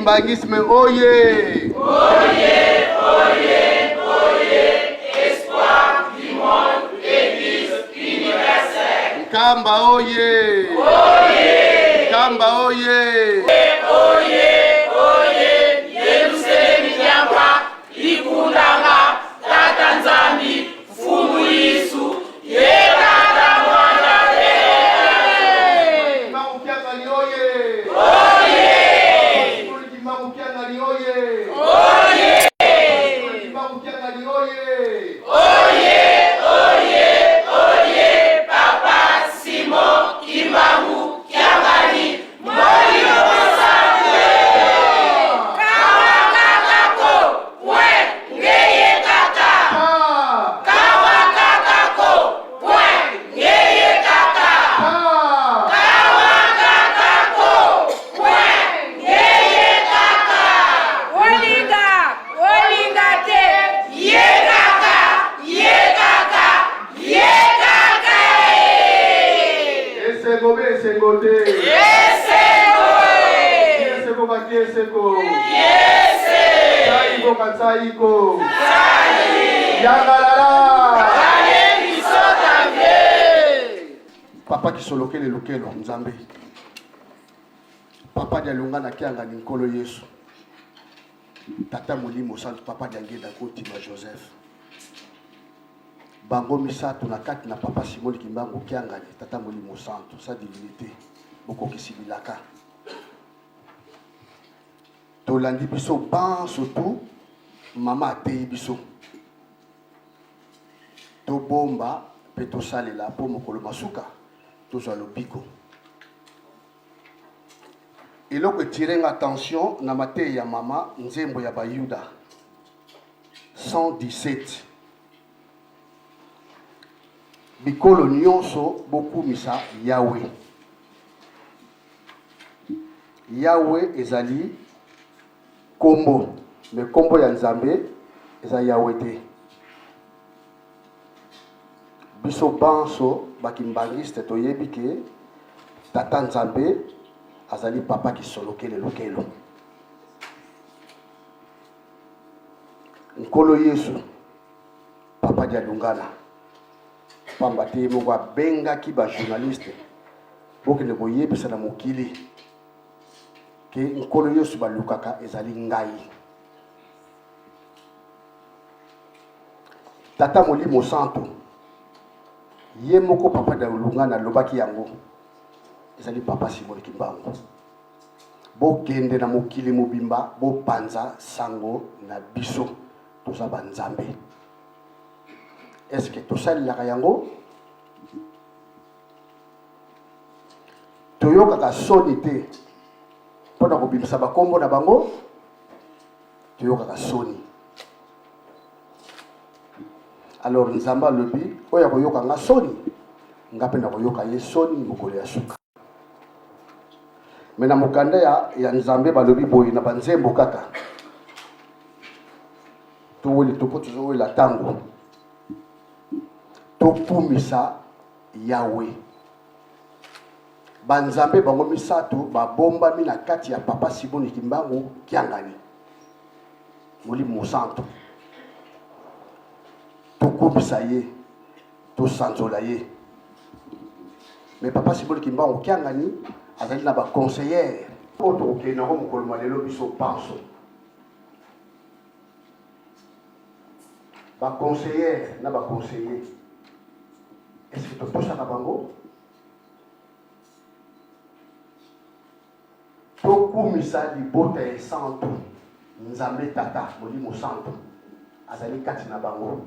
Kimbangisme oye! Espoir du monde, Église universelle. Kamba oye! Kamba oye! Yerusalemu yamba, Ikundanga, Tata Nzambi, Fumu Yesu, Yekata mwana Kimangu Kiangali oye! Kimangu Kiangali oye! Kimangu Kiangali oye! Papa Simon Kimbangu Kiangali, Moyo Sangwe. Kawakakako, we, ngeye kaka. Kawakakako, we, ngeye kaka. Kawakakako, we, ngeye kaka. Olinga te, ye kaka, ye kaka, ye kaka. Eseko be eseko te. Eseko baki eseko. Saiko katsaiko. Yangalala. Papa kisolokele lokelo Nzambe. Papa dialunga na Kiangali nkolo Yesu. Tata Molimo Santo Papa diangeda kotima Joseph. Bango misato na kati na Papa Simon Kimbangu Kiangali Tata Molimo Santo sa divinité boko kisibilaka. Tolandi biso ban surtout mama atei biso. To bomba pe to salela po mokolo masuka to za lobiko. Eloko etirenga attention na matei ya mama nzembo ya Bayuda 117. Bikolo nyonso bokumisa Yahweh. Yahweh ezali kombo, me kombo ya Nzambe eza Yahweh te. Biso banso bakimbangiste toyebi ke Tata Nzambe azali papa kisolokele lokelo. Nkolo Yesu papa dialungana. Pamba te moko abengaki ba journaliste bokende boyebisa na mokili ke nkolo Yesu balukaka ezali ngai. Tata Molimo Santo ye moko papa dialungana lobaki yango ezali Papa Simon Kimbangu. Bokende na mokili mobimba bopanza sango na biso toza banzambe. Est-ce que tout ça la yango toyoka ka sonité pona ko bimisa ba kombo na bango toyoka ka soni. Alors Nzamba lobi oya ko yoka nga soni ngape na ko yoka ye soni mokolo ya suka. Mais na mokanda ya Nzambe balobi boyi na banzembo kaka to woli to ko to la tango tokumisa Yahweh. Banzambe bango misato babomba mina kati ya Papa Simon Kimbangu Kiangali Molimo Santo. Tokumisa ye, tosanzola ye. Mais Papa Simon Kimbangu Kiangali azali na ba conseillère oto ke na ko mokolo malelo biso panso. Ba conseillère na ba conseiller. Est-ce que tu peux ça bango? Tokumisa libota e santo Nzambe Tata Molimo Santo azali kati na bango.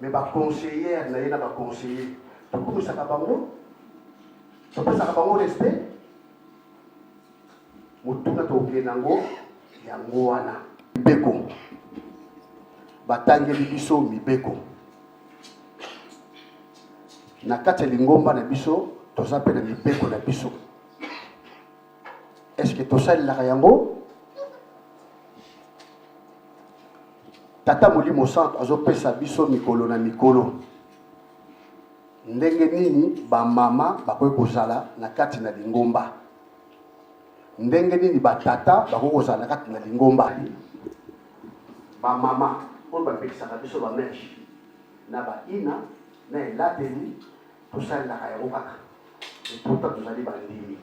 Mais ba conseillère na yena ba conseiller tokumisa bango. Topesa bango respect. Mutuna toke nango yango wana mibeko. Batangeli biso mibeko. Na kati lingomba na biso toza pe na mibeko na biso. Est-ce que tosali la yango? Tata Molimo Santo azopesa biso mikolo na mikolo. Ndenge nini ba mama bakoki kozala na kati na lingomba. ndenge nini batata bakokozala na kati na lingomba bamama oyo bapekisaka biso bameshe na baina na elateli tosalelaka yango kaka eputa tozali bandimi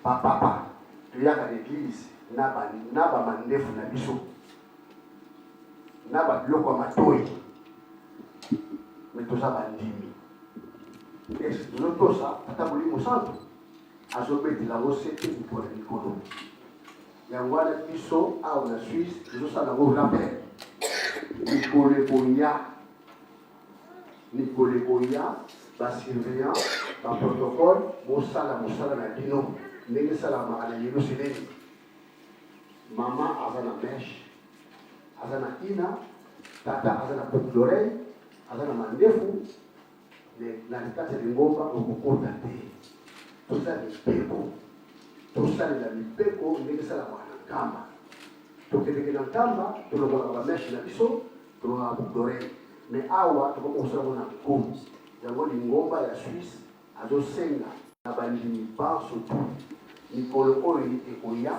bapapa toyaka na eglise na bamandefu na biso na babiloko ya matoi me toza bandimi esi tozotosa tata molimo santo azobetela yango sete likolo ya likolo yango wana biso awa na Suisse tozosala yango rappel nikolo ekoya basurveillant baprotocole bosala mosala na bino ndenge esalamaka na Yerusalemi. Mama aza na meshe, aza na ina, tata aza na boucle d'oreille, aza na mandefu, na likati ya lingomba okokota te. Tosala mipeko, tosalela mipeko ndenge esalamaka na nkamba. Tokendeke na nkamba tolongolaka bameshe na biso, tolongolaka boucle d'oreille. Me awa tokokosala na nkomo yango lingomba ya Suisse azosenga na bandimi banso tu mikolo oyo ekoya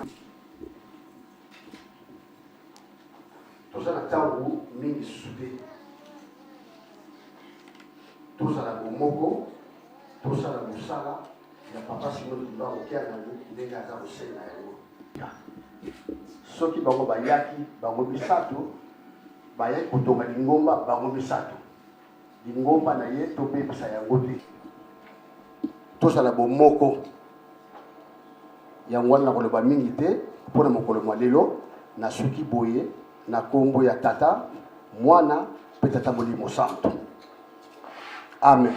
tozala ntango mingi sude tozala bomoko tosala mosala ya papa Simon Kimbangu kokia nango ndenge aza kosenga yango soki bango bayaki bango misato bayaki kotonga lingomba bango misato lingomba na ye topepisa yango te tosala bomoko yango wana na koloba mingi te mpona mokolo mwa lelo na suki boye na kombo ya tata mwana mpe tata molimo santo amen.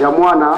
ya mwana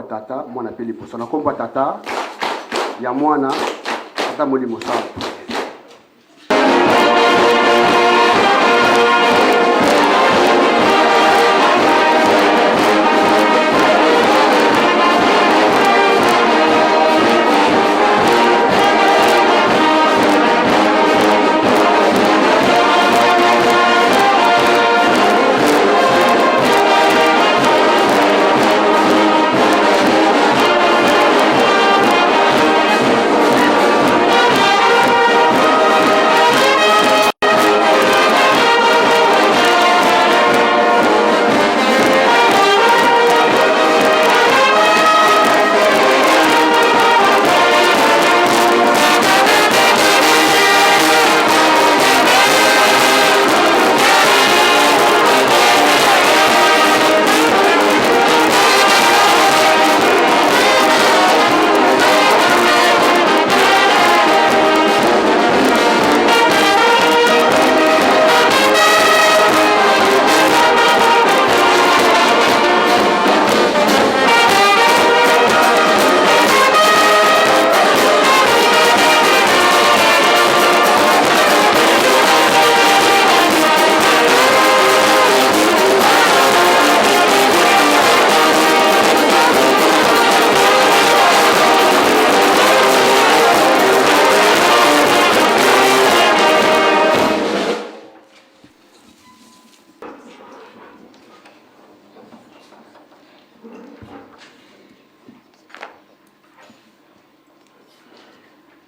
Tata mwana peli poso na komba tata ya mwana tata molimo santu.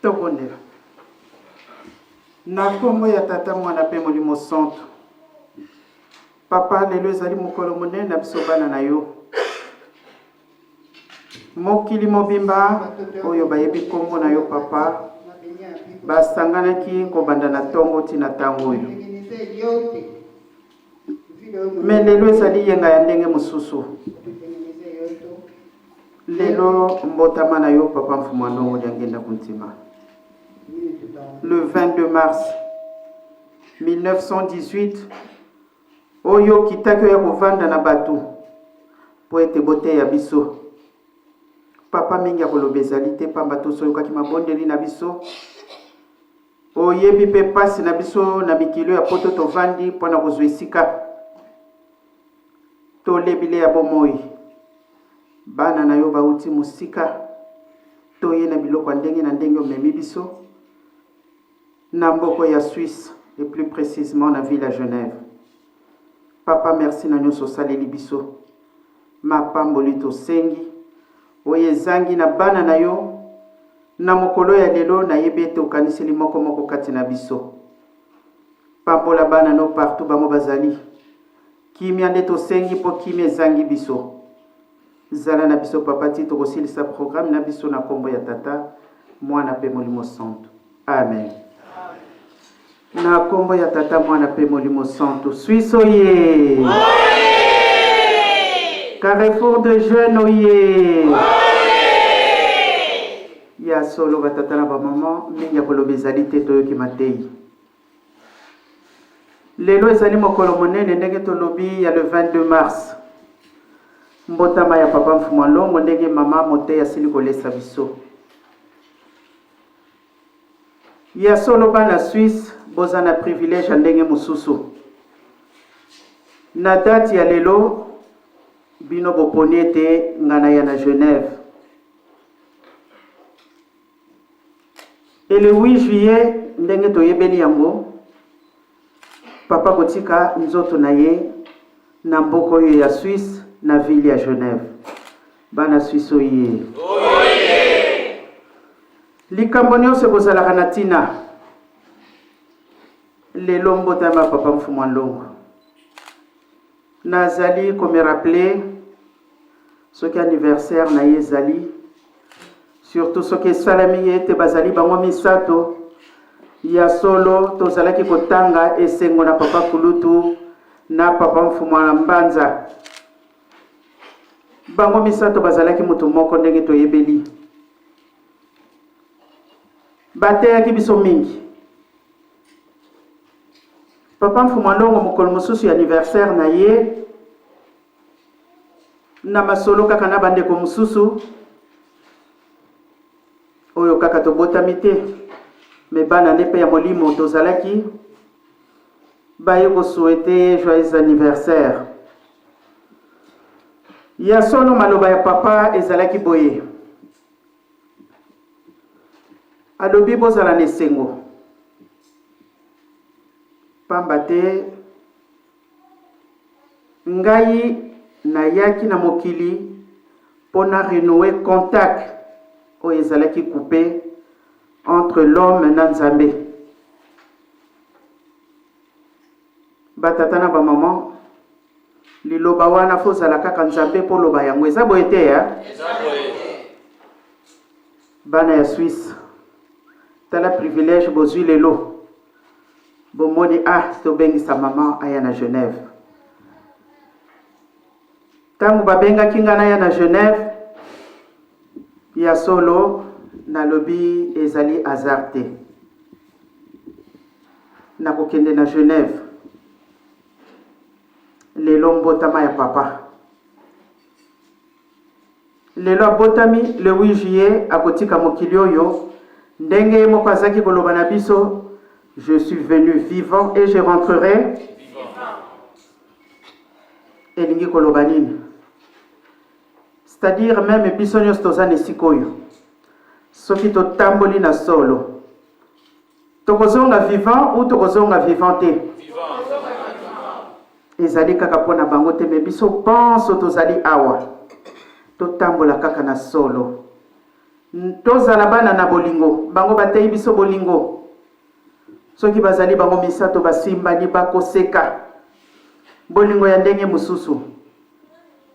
Tokondela na kombo ya tata mwana pe molimo santo papa lelo ezali mokolo monene na biso bana na yo mokili mobimba oyo bayebi kombo na yo papa basanganaki kobanda na ntongo tina ntango oyo me lelo ezali yenga ya ndenge mosusu lelo mbotama na yo papa mfumu ndongo liangenda kuntima. Le 22 mars 1918 oyo kitaki ya kovanda na batu po ete bote ya biso papa mingi akoloba ezali te pamba tosoyokaki mabondeli na biso oyebi mpe pasi na biso na mikilo ya poto tovandi mpona kozwa esika tolebile ya bomoi bana na yo bauti mosika toye na biloko ya ndenge na ndenge omemi biso na mboko ya Suisse et plus précisément na ville à Genève. Papa merci na nyonso saleli biso mapamboli tosengi oyo ezangi na bana na yo na mokolo ya lelo nayebi ete okaniseli moko moko kati na biso pambola bana no partout bango bazali kimia nde tosengi mpo kimia ezangi biso zala na biso papa ti tokosilisa programme na biso na kombo ya tata mwana pe molimo santo amen. Na kombo ya tata mwana pe molimo santo Suisse oye Carrefour de jeunes oye ya solo batata na bamama mingi ya koloba ezali te toyoki matei lelo ezali mokolo monene ndenge tolobi ya le 22 mars mbotama ya papa mfumu ndongo ndenge mama mote asili kolesa biso ya solo bana Suisse boza na privilège ya ndenge mosusu na date ya lelo bino boponi ete ngana ya na Genève et le 8 juillet ndenge toyebeli yango papa kotika nzoto na ye na mboko oyo ya Suisse na ville ya Genève bana Suisse oye likambo nyonso kozalaka na tina lelo mbotama papa mfumu ndongo nazali comme rappeler ce qui anniversaire na ye ezali surtout ce qui salami ete bazali bango misato ya solo tozalaki kotanga esengo na papa kulutu na papa mfumu na mbanza bango misato bazalaki mutu moko ndenge toyebeli bateyaki biso mingi. Papa Mfumandongo mokolo mosusu ya anniversaire na ye na masolo kaka na bandeko mosusu oyo kaka tobotami te me bana ne pe ya molimo tozalaki baye kosouhaite joyeux anniversaire. Ya solo maloba ya papa ezalaki boye. Alobi bozala na esengo. Pamba te ngai nayaki na mokili pona renouer contact oyo ezalaki coupé entre l'homme na Nzambe. Batata na ba maman liloba wana fozala kaka Nzambe po loba yango eza boye te ya bana ya Suisse tala privilège bozwi lelo bomoni tobengisa mama aya na Genève. Tangu babengaki nga na ya na Genève ya solo na lobi ezali hasard te na kokende na Genève lelo mbotama ya papa. Lelo abotami le 8 juillet akotika mokili oyo ndenge moko azaki koloba na biso je suis venu vivant et je rentrerai vivant. Elingi koloba nini? C'est-à-dire même biso nyonso toza na esika oyo soki totamboli na solo tokozonga vivant ou tokozonga vivant te ezali kaka mpona bango te me biso panso tozali awa totambola kaka na solo tozala bana na bolingo bango batei biso bolingo soki bazali bango misato basimbani bakoseka bolingo ya ndenge mosusu.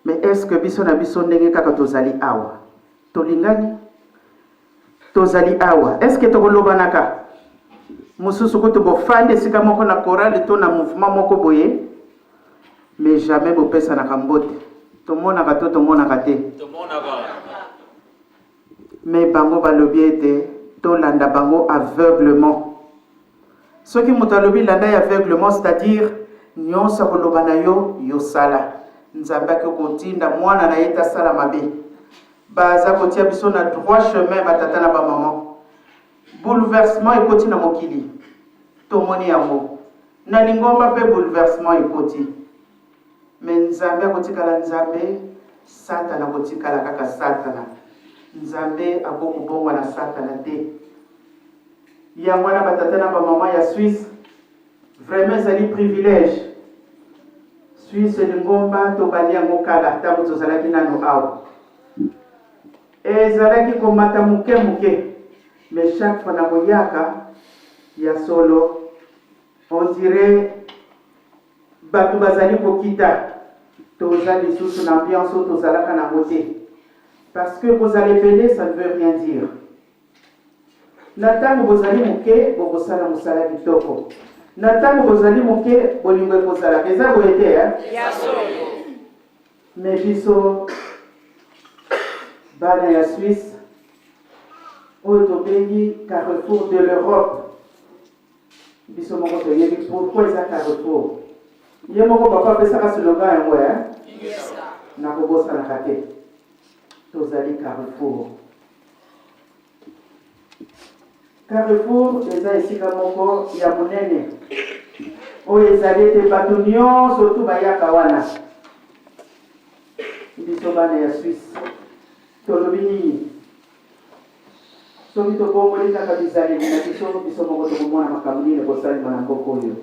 Mais est-ce que biso na biso ndenge kaka tozali awa tolingani tozali awa est-ce que tokolobanaka mosusu kutu bofande esika moko na chorale to na mouvement moko boye mais jamais bopesa na kambote tomonaka to tomonaka te mais bango balobi ete tolanda bango aveuglement. Soki moto alobi landa ya aveuglement c'est-à-dire nyonso koloba na yo yosala Nzambe akotinda mwana na yeta sala mabe baza kotia biso na droit chemin batata na ba maman. Bouleversement ekoti na mokili tomoni yango na lingomba pe bouleversement ekoti mais Nzambe akotikala Nzambe satana akotikala kaka satana. Nzambe akokubongwa na satana te. Yango na batata na ba maman ya Suisse vraiment ezali privilège. Suisse lingomba tobali yango kala ntango tozalaki nano awa ezalaki komata muke muke mais chaque fois na koyaka ya solo on dirait bato bazali kokita toza lisusu na ambiance oyo tozalaka nango te parce que bozali ebele ça ne veut rien dire. Na ntango bozali moke bokosala mosala kitoko na ntango bozali moke bolingo ekozalaka eza boye te mais biso bana ya Suisse oyo tobengi Carrefour de l'Europe biso moko toyebi pourquoi eza Carrefour ye moko papa apesaka slogan yango nakobosanaka te tozali Carrefour. Carrefour eza esika moko ya monene oyo ezali ete bato nyonso tu bayaka wana biso bana ya Suisse tolobi nini soki tobongoli kaka bizaleli na biso moko tokomona makambo nini kosalema na mboka oyo.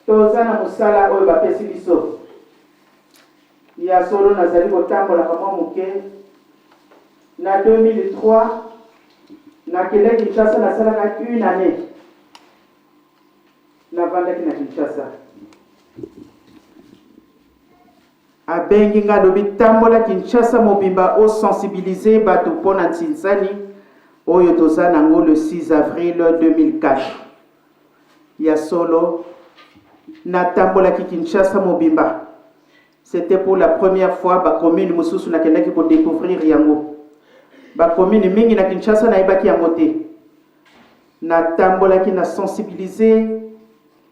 Toza na mosala oyo bapesi biso ya solo nazali kotambola mwa moke na 2003 na kele Kinshasa nasalaka une année navandaki na Kinshasa abengi nga lobi tambola Kinshasa mobimba o sensibiliser bato mpona ntinsani oyo toza nango le 6 avril 2004 ya solo natambolaki Kinshasa mobimba. C'était pour la première fois ba commune mosusu nakendaki ko découvrir yango bakomini mingi na Kinshasa na yebaki yango te. Na tambolaki na sensibiliser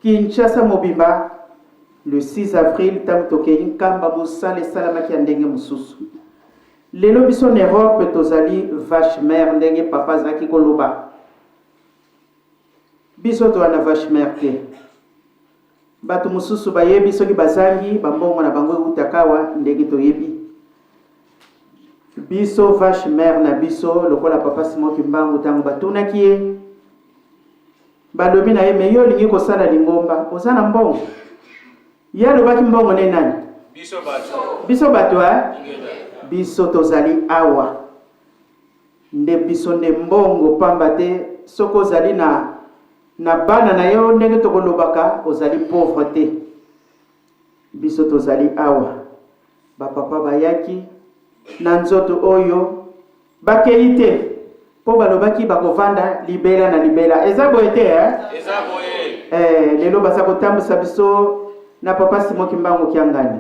Kinshasa mobimba le 6 avril tam tokei nkamba mosala esalamaki ya ndenge mosusu. Lelo biso na Europe tozali vache mère ndenge papa azalaki koloba. Biso to na vache mère te. Bato mosusu bayebi soki bazangi bambongo na bango utakawa ndenge toyebi. Biso vache mère na biso lokola papa Simon Kimbangu tango batunaki ye. Balobi na ye me yo lingi kosala lingomba ozana mbongo. Ya lobaki mbongo ne nani? Biso bato ha? Biso tozali awa. Nde biso nde mbongo pamba te soko zali na bana na yo ndenge tokolobaka ozali pauvreté. Biso tozali awa. Ba papa bayaki na nzoto oyo bakeite po balobaki bakovanda libela na libela. Eza boye te Eza boye. Lelo basa kotambusa biso na papa Simon Kimbangu Kiangani.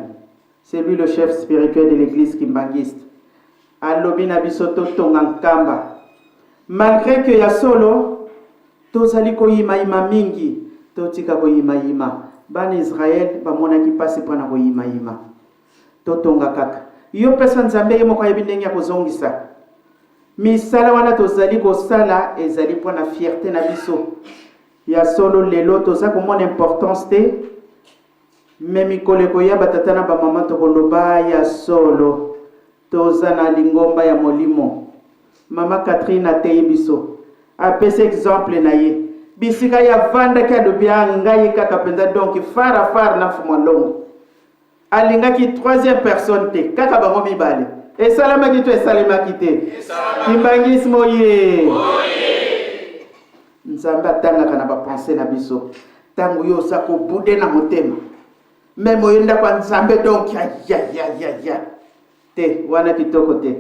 C'est lui le chef spirituel de l'église kimbangiste. Alobi na biso totonga nkamba. Malgré que ya solo tozali koyima mingi, totika koyima. Bana Israël bamonaki pasi pona koyima. Totonga kaka. Yo pesa nzambe ye moko yebi ndenge ya kozongisa. Misala wana tozali kosala ezali pona fierté na biso. Ya solo lelo toza komona importance te. Memi koleko ya batatana ba mama tokoloba ya solo. Toza na lingomba ya molimo. Mama Catherine atei biso. Apese exemple na ye. Bisika ya vanda ka do bia ngai kaka penda donc fara na fumolongo. Alingaki troisième personne te kaka bango mibale. Et salama ki to esalema kite. Kimbangismo ye. Nzamba tanga kana ba penser na biso. Tango yo sako bude na motema. Même oyenda kwa nzambe donc ya. Te wana kitoko te.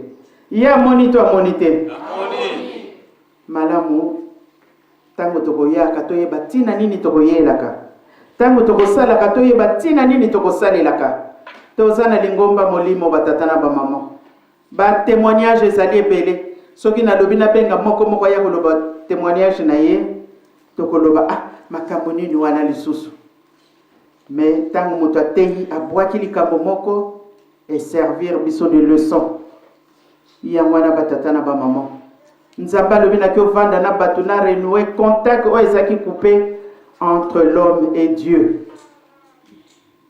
Ya monito amonite. Malamu tango tokoyaka toyeba tina nini tokoyelaka. Tango tokosala ka toyeba tina nini tokosalelaka. Tozana lingomba molimo batatana ba mama. Ba témoignage ezali ebele. Soki na lobi na benga moko ya koloba témoignage na ye tokoloba makambo nini wana lisusu. Mais tango moto atei abwaki likambo moko et servir biso de leçon. Yangwana batatana ba mama. Nzamba lobi na vanda na bato na renouer contact o ezaki coupé entre l'homme et Dieu.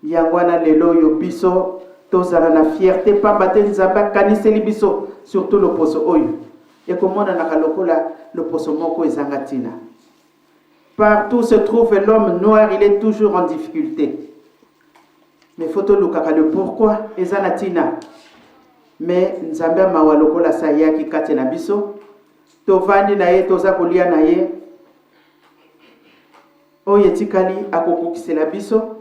Yangwana lelo yo biso tozala na fierté pamba te nzamba kaniseli biso surtout le poso oyo. Et komona na kalokola le poso moko ezangatina. Partout se trouve l'homme noir, il est toujours en difficulté. Mais faut te lukaka le pourquoi ezanatina. Mais nzamba mawalokola sayaki kate na biso. Tovandi na ye toza kolia na ye. Oye tikali akokukisela biso.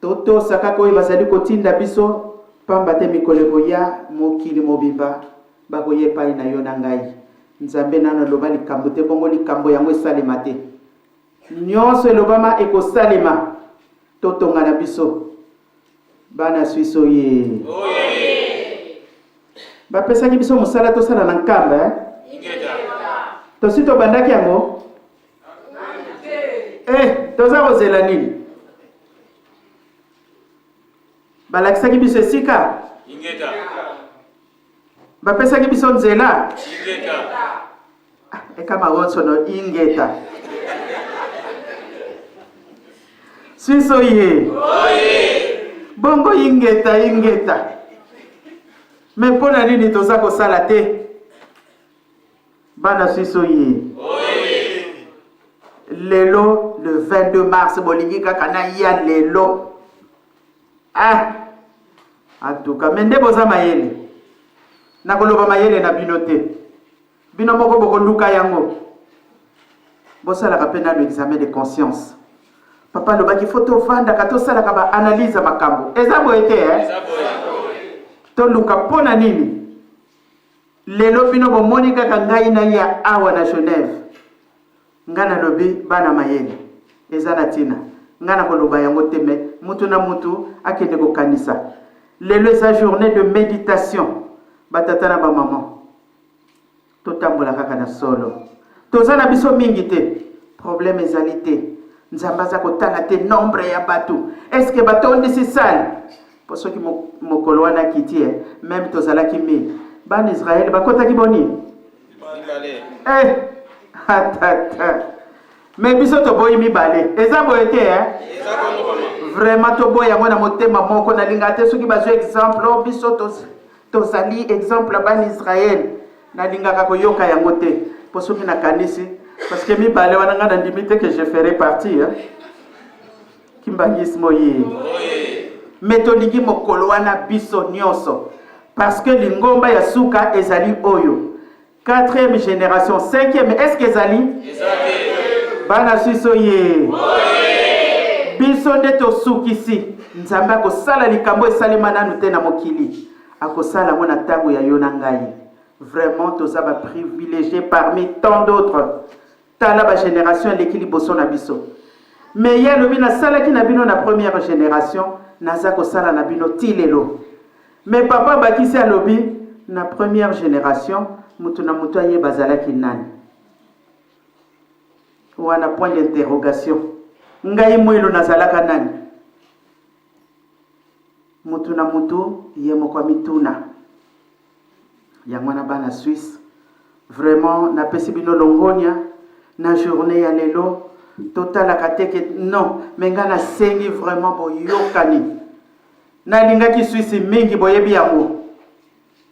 Toto sakako bazali kotinda biso pamba te mikoleko ya mokili mobimba bakoye pai na yo na ngai. Nzambe nana loba likambo te bongo likambo yango esalema te. Nyonso elobama ekosalema totonga na biso. Bana Suisse ye. Bapesaki biso mosala tosala na nkamba tosito bandaki yango toza kozela nini balakisaki biso esika bapesaki biso nzela ekama wonsono ingeta Suisse ye bongo ingeta mais pona nini toza kosala te Bana Suisse ye. Lelo le 22 mars bolingi kaka na ya lelo. En tout cas mende boza mayele. Na koloba mayele na binote. Bino moko boko luka yango. Bosala ka pena l'examen de conscience. Papa lobaki photo vanda kato sala ka ba analyse makambo. Eza boete To luka pona nini? Lelo bino bomoni kaka ngai na ya awa na Genève. Ngana lobi bana mayele. Eza na tina. Ngana koloba yango teme mutu na mutu akende ko kanisa. Lelo eza journée de méditation. Batatana ba maman. totambola kaka na solo toza na biso mingi te problème ezali te nzambe aza kotala te nombre ya bato estce batondisi sale po soki mokolo wana akiti même tozalaki 1000 bana Israel bakotaki boni atata mais biso toboyi mibale eza boye te vraiment toboyi yango na motema moko nalinga te soki bazwi exemple biso tozali exemple bana Israel nalingaka koyoka yango te po soki nakanisi parce que mibale wana nga nandimi te que je ferai partie kimbangismo ye mais tolingi mokolo wana biso nyonso parce que lingomba ya suka ezali oyo 4e génération 5e est-ce que ezali bana siso ye biso nde tosukisi nzambe akosala likambo esalema nanu te na mokili akosala ngo na ntango ya yo na ngai vraiment toza baprivilégié parmi tant d'autres tala bagénération eleki liboso na biso mais ye alobi nasalaki na bino na première génération naza kosala na bino ti lelo mais papa bakisi alobi na première génération mutu na mutu ayeba azalaki nani wana point d'interrogation ngai mwilo nazalaka nani mutu na mutu ye moko mituna yango na bana Suisse vraiment napesi bino longonia na journée ya lelo totalaka teke non mais nga nasengi vraiment boyokani nalingaki Suisse mingi boyebi yango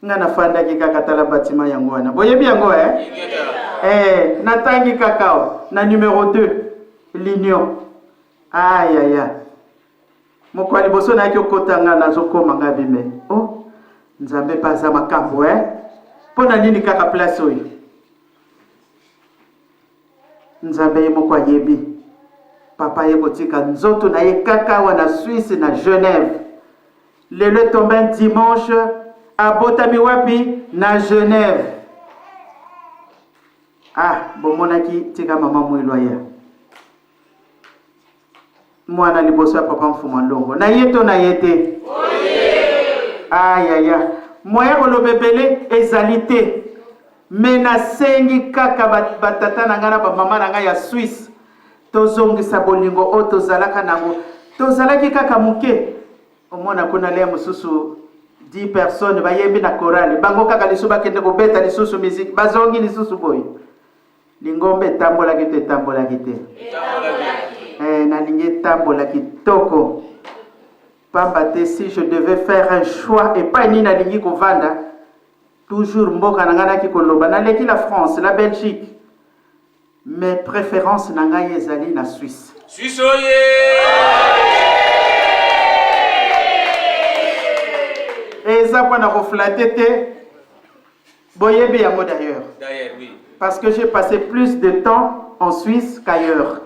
nga nafandaki kaka tala batima yango wana boyebi yango natangi kakao na numéro 2 l'union ayaya mokwali boso na yaki okotanga nazokoma nga bime nzambe paza makambo pona nini kaka place oyo nzambe ye moko ayebi papa ye kotika nzoto na ye kaka wana Suisse na Genève lelo tombe dimanche abotami wapi na Genève bomonaki tika mama mwilo ya mwana liboso ya papa mfuma ndongo na yeto na yete ayaya moya kolobebele ezali te me nasengi kaka batata na ngai na bamama na ngai ya Suisse tozongisa bolingo oyo tozalaka nango tozalaki kaka moke omona kuna lea mosusu 10 personnes bayembi na chorale bango kaka lisusu bakende kobeta lisusu musique bazongi lisusu boye lingombe etambolaki te etambolaki te nalingi etambolaki kitoko pamba te si je devais faire un choix epai nini nalingi kovanda toujours mboka na ngai naki koloba naleki la France la Belgique mes préférences na ngai ezali na Suisse eza mpona koflate te boyebi yango d'ailleurs parce que j'ai passé plus de temps en Suisse qu'ailleurs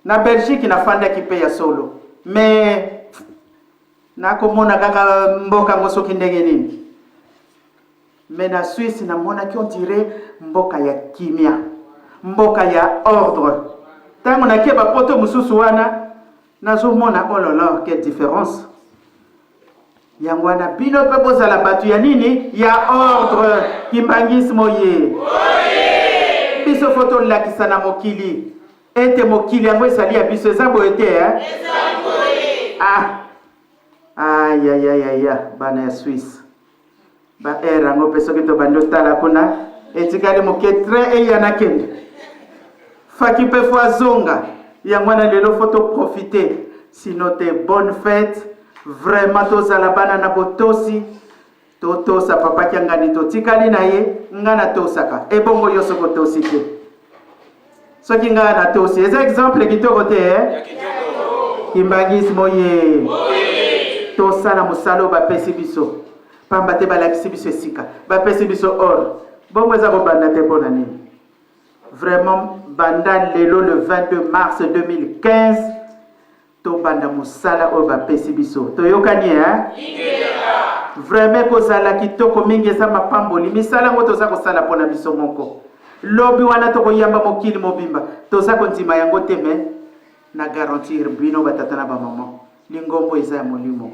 na Belgique nafandaki mpe ya solo mais nakomona kaka mboka ngo soki ndenge nini mais na Suisse namonaki on dirait mboka ya kimia mboka ya ordre ntango nakie bapoto mosusu wana nazomona oh là là quelle différence yango wana bino mpe bozala bato ya nini ya ordre kimbangismo ye biso fo tolakisa na mokili ete mokili yango ezali ya biso eza boye te ayayayaya bana ya Suisse baere yango mpe soki tobandi otala kuna etikali moke train eyana kende faki mpe fo azonga yango wana lelo fo toprofite sino te bonne fête vraiment tozala bana na botosi totosa papa kiangani totikali na ye nga natosaka ebongo yo soko tosi te soki nga natosi eza exemple kitoko te kimbangismo ye tosala mosala oyo bapesi biso pamba te balakisi biso esika bapesi biso or bongo eza kobanda te mpona nini vraiment banda lelo le 22 mars 2015 tobanda mosala oyo bapesi biso toyokani vraiment kozala kitoko mingi eza mapamboli misala yango toza kosala mpona biso moko lobi wana tokoyamba mokili mobimba toza kondima yango te me na garantir bino batata na bamama lingombo eza ya molimo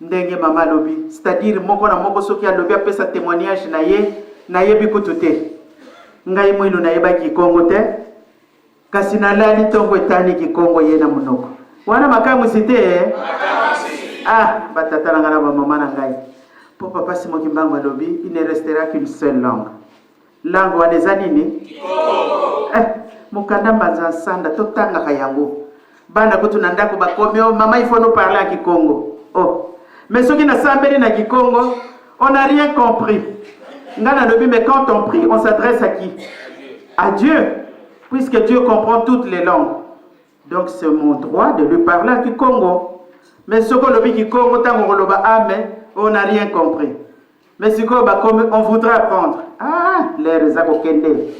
ndenge mama alobi c'est-à-dire moko na moko soki alobi apesa témoignage na ye nayebi kutu te ngai mwinu nayeba Kikongo te kasi nalali ntongo etani Kikongo ye na monoko wana makamwisi te batata na ngai na bamama na ngai po papa Simon Kimbangu alobi il ne restera qu'une seule langue wana eza nini mokanda mbanza nsanda totangaka yango bana kutu na ndako bakomi mama il faut nous parler à Kikongo mais soki nasambeli na Kikongo on n'a rien compris ngana lobi mais quand on prie on s'adresse à qui? À Dieu, puisque Dieu comprend toutes les langues. Donc c'est mon droit de lui parler à Kikongo. Mais ce qu'on lobi Kikongo tant qu'on loba amen, on n'a rien compris. Mais si on voudrait apprendre, les rezako kende.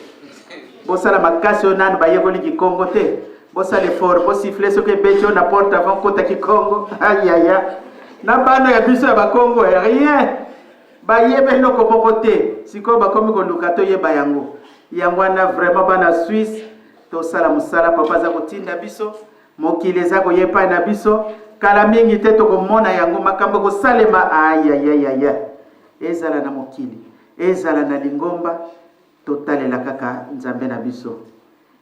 Bossa la makasi onan ba yeboli Kikongo te. Bossa le fort, bo siffler ce que becho na porte avant kota Kikongo. Aïe aïe aïe. Na bana ya biso ya Congo rien. Ba yebe loko moko te. Siko ba komi ko lukato yeba yango. Yangwana vraiment bana Suisse to sala musala papa za kotinda biso mokile za koyepa na biso kala mingi te to komona yango makambo ko salema aya ezala na mokili ezala na lingomba totalela kaka nzambe na biso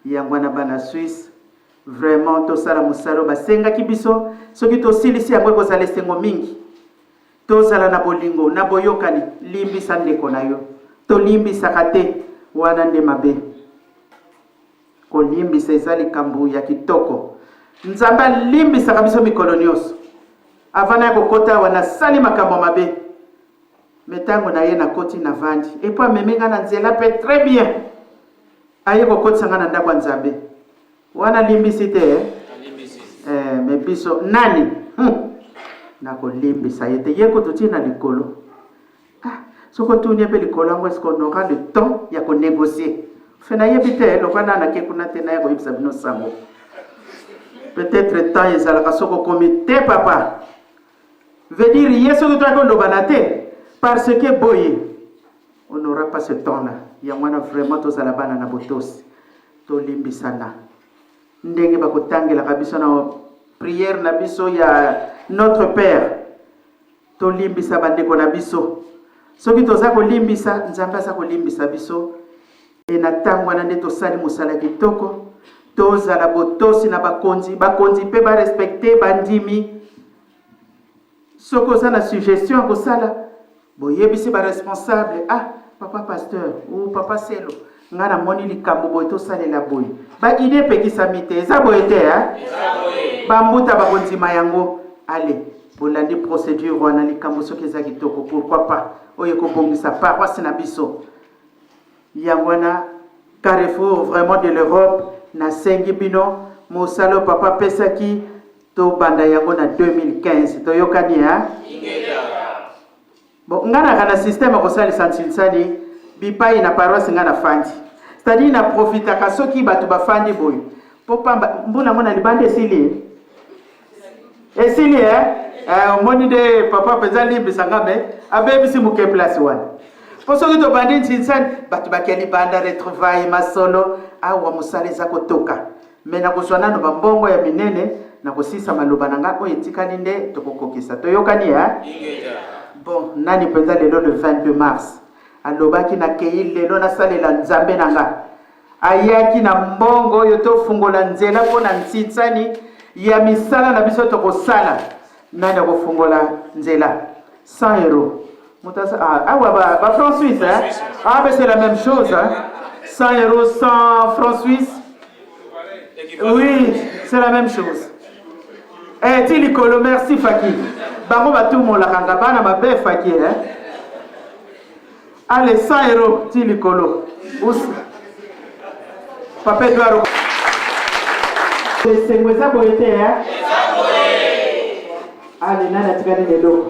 yangwana bana Suisse vraiment to sala musala basenga ki biso soki to silisi yango ko sala sengo mingi to sala na bolingo na boyokani limbi sandeko na yo to limbi sakate wana nde mabe kolimbisa eza likambo ya kitoko nzambe alimbisaka biso mikolo nyonso avana ya kokota wana sali makambo mabe metango na ye na koti na vandi epo amemi nga na nzela pe très bien aye kokotisa nga na ndako ya nzambe wana limbisi te me biso nani na kolimbisa ye te ye kotuti na likolo soko tuni pe likolo ngo est-ce qu'on aura le temps ya ko négocier fena yebite lokana na ke kuna tena ya ko yibisa bino sango peut-être temps ezala ka soko comité papa veut dire yeso to ko lobana te parce que boye on n'aura pas ce temps là ya mwana vraiment to sala bana na botos to limbisana ndenge ba ko tangela ka biso na prière na biso ya notre père to limbisa bande ko na biso soki toza kolimbisa nzambe aza kolimbisa biso e na ntango wana nde tosali mosala kitoko tozala botosi na bakonzi mpe barespecte bandimi soki oza na suggestion ya kosala boyebisi baresponsable papa pasteur ou papa selo nga namoni likambo boye tosalela boye baide epekisami te eza boye te bambuta bakondima yango ale bolandi procédure wana likambo soki eza kitoko pourquoi pas oyo kobongisa paroisse na biso yangwana Carrefour vraiment de l'Europe na sengi bino mosalo papa pesaki to banda yango na 2015 to yokani bon ngana kana système ko sali santinsani bipai na paroisse ngana fandi c'est-à-dire na profita ka soki batu bafandi boy popamba mbula mona libande esili moni de papa peza limbisa ngame abebisi muke place wana poso kito bandi ntinsan batu bakeli banda retrouvaille masolo awa musale za kotoka mena kuswana no bambongo ya minene na kusisa maloba nanga ko etikani nde tokokokisa toyokani bon nani peza lelo le 22 mars alobaki na kei lelo na salela nzambe nanga ayaki na mbongo yo tofungola nzela pona ntintsani ya misala na biso tokosala nani akofungola nzela 100 euros. Ba francs suisses, mais c'est la même chose. 100 euros, 100 francs suisses. Oui, c'est la même chose. Tilikolo, merci Faki. Bango ba tout mon la kangabana ma be Faki. Allez, 100 euros, Tilikolo. Papa Edouard. C'est moi ça boité, Allez, nana tigane les lots.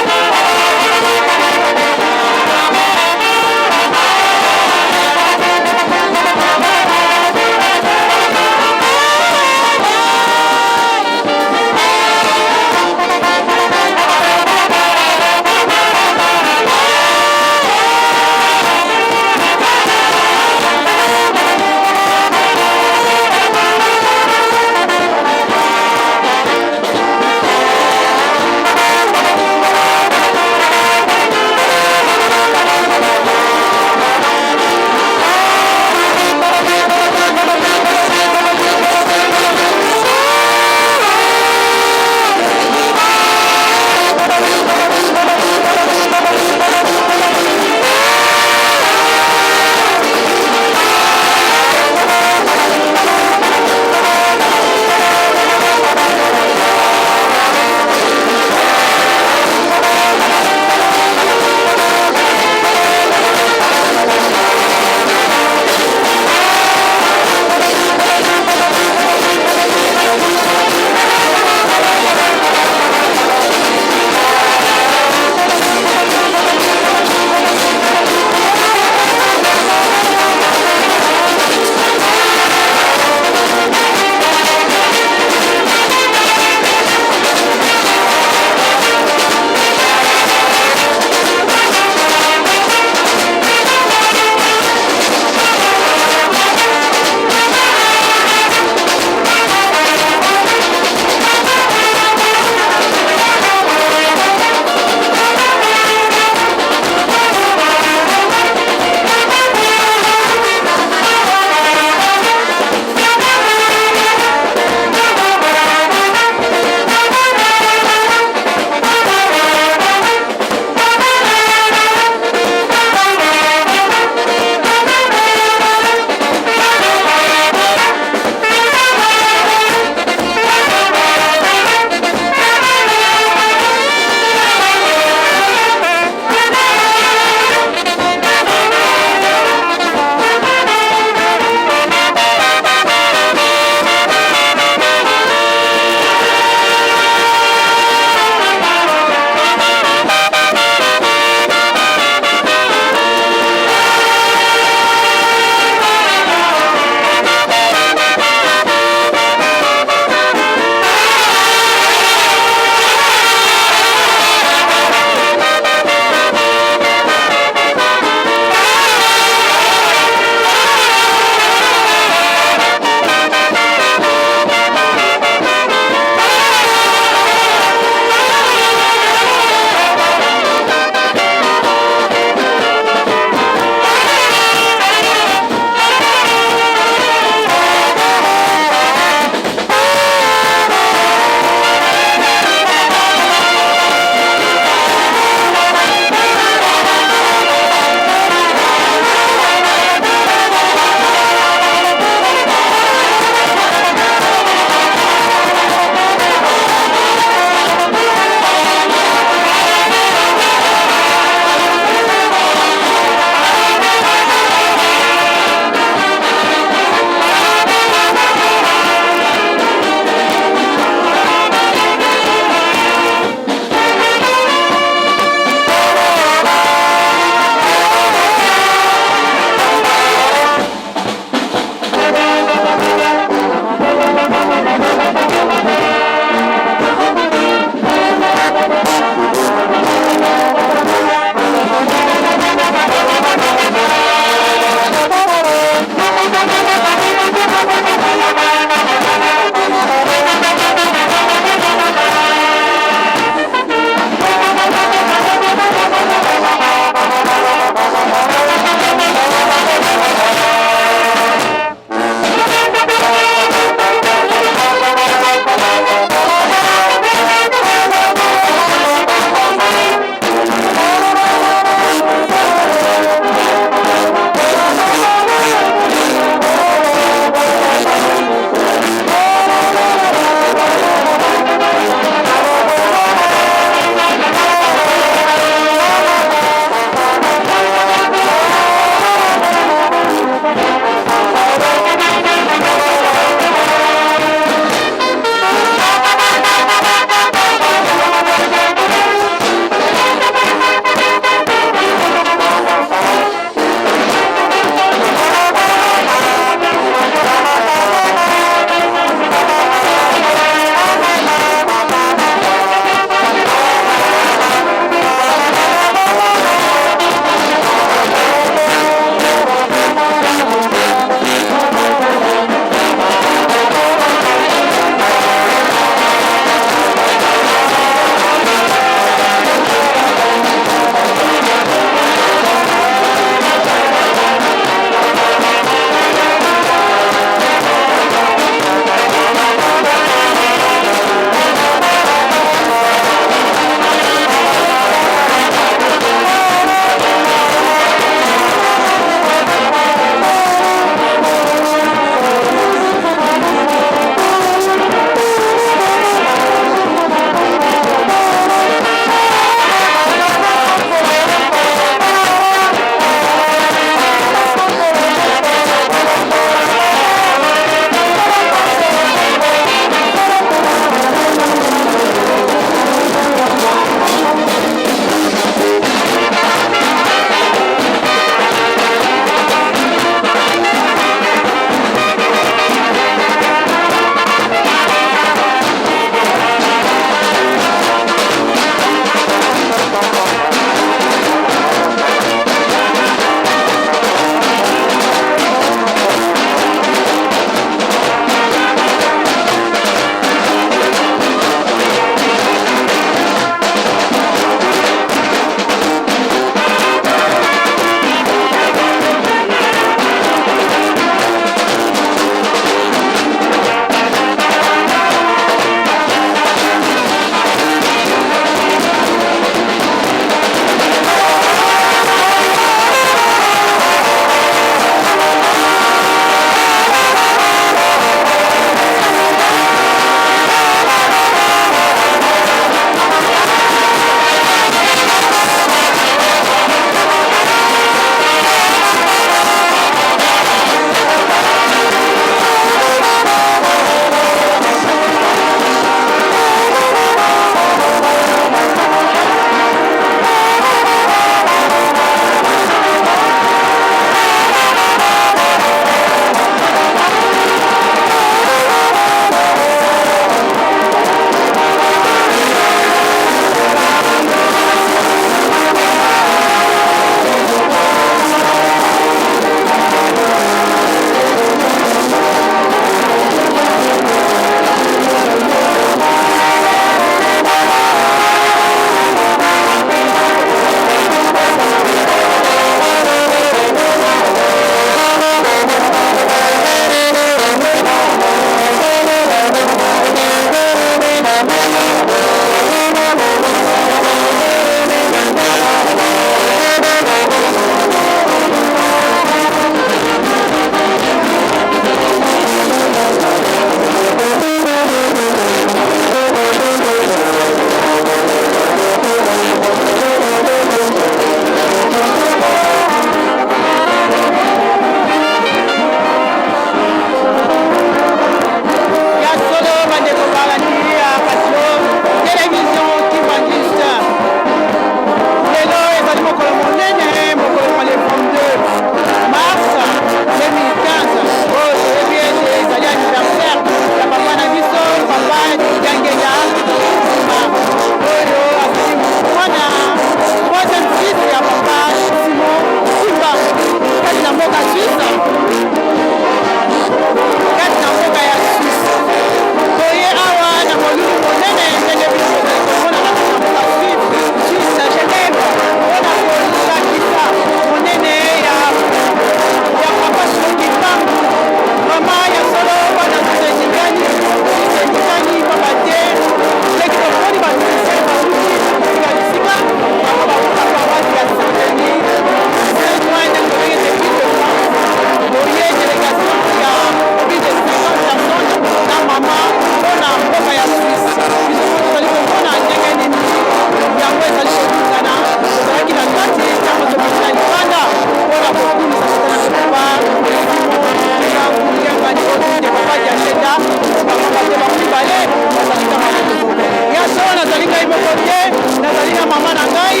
nazali ngai moko te nazali na mama na ngai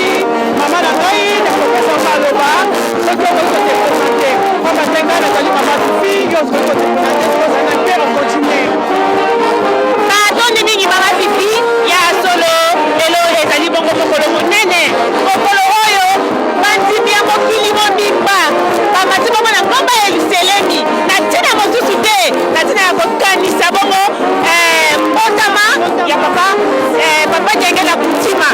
nakopesa maloba soki okoki koteprésente pamba te ngai nazali mama fifi yo soki koteprésente kozana mpe okontinue batondi mingi mama fifi ya solo lelo ezali bongo mokolo monene mokolo oyo bandimi ya mokili mobimba bamati bongo na ngomba ya Yelusalemi na ntina mosusu te na ntina ya kokanisa bongo mbotama ya papa jenge na kutima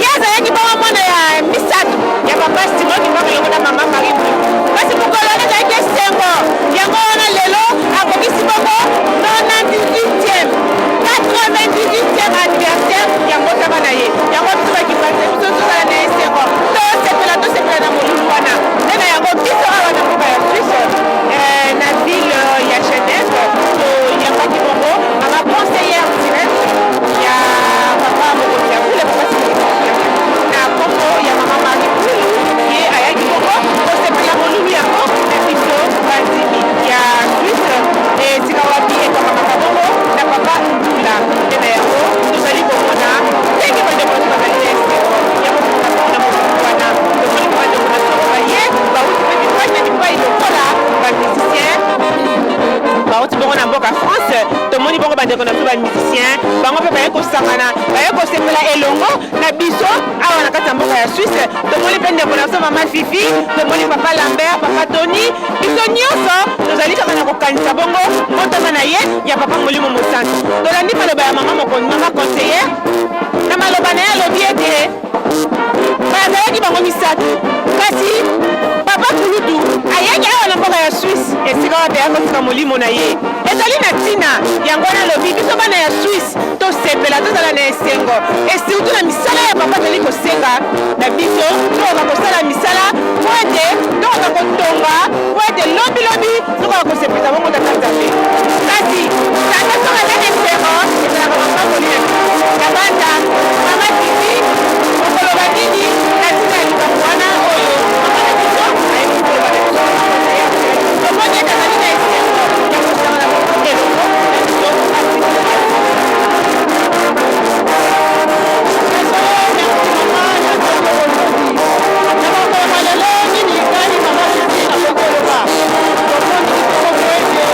ye azalaki bongo mwana ya misato ya papa Simoni mbango yango na mama Marimu kasi mokolo wana ezalaki esengo yango wana lelo akokisi bongo 98e anniversaire ya mbotama na ye yango biso bakipase biso tozala na esengo tosepela na molulu wana nde na yango biso awa na mboka ya Suisse na ville ya Genève toyambaki bongo ama conseillère directe ya papa mokonzi ya vule papa na kombo ya mama Marie Pulu ye ayaki bongo kosepela molulu yango na biso bandimi ya Suisse esika wapi ekamamaka bongo na papa Ndula nde na yango tozali komona ndenge bandeko na bazali na esengo yango na molulu wana tomoni bandeko na soko baye bauti mpe bikwanya bipai lokola bamusicien bauti bongo na mboka France tomoni bongo bandeko na biso bamusicien bango mpe baye kosangana baye kosepela elongo na biso awa na kati ya mboka ya Suisse tomoni mpe ndeko na biso mama Fifi tomoni papa Lambert papa Tony biso nyonso tozali kaka na kokanisa bongo mbotama na ye ya papa Molimo Mosantu tolandi maloba ya mama mokonzi mama conseillère na maloba na ye alobi ete bazalaki bango misato kasi papa Kulutu ayaki awa na mboka ya Suisse esika wapi akofika molimo na ye ezali na ntina yango wana alobi biso bana ya Suisse tosepela tozala na esengo esurtout na misala ya papa toli kosenga na biso tokoka kosala misala po ete tokoka kotonga po ete lobilobi tokoka kosepelisa bongo tata Nzambe kasi tata soka na esengo ezalaka mapangoli na banda mama Fifi okoloba nini na ntina ya likambo wana oyo mama na biso ayeki koloba na biso tomoni ete azali na esengo ya kosanga na bongo elongo na biso Lelo nini kani mama Fifi akokoloba tomoni kitoko ete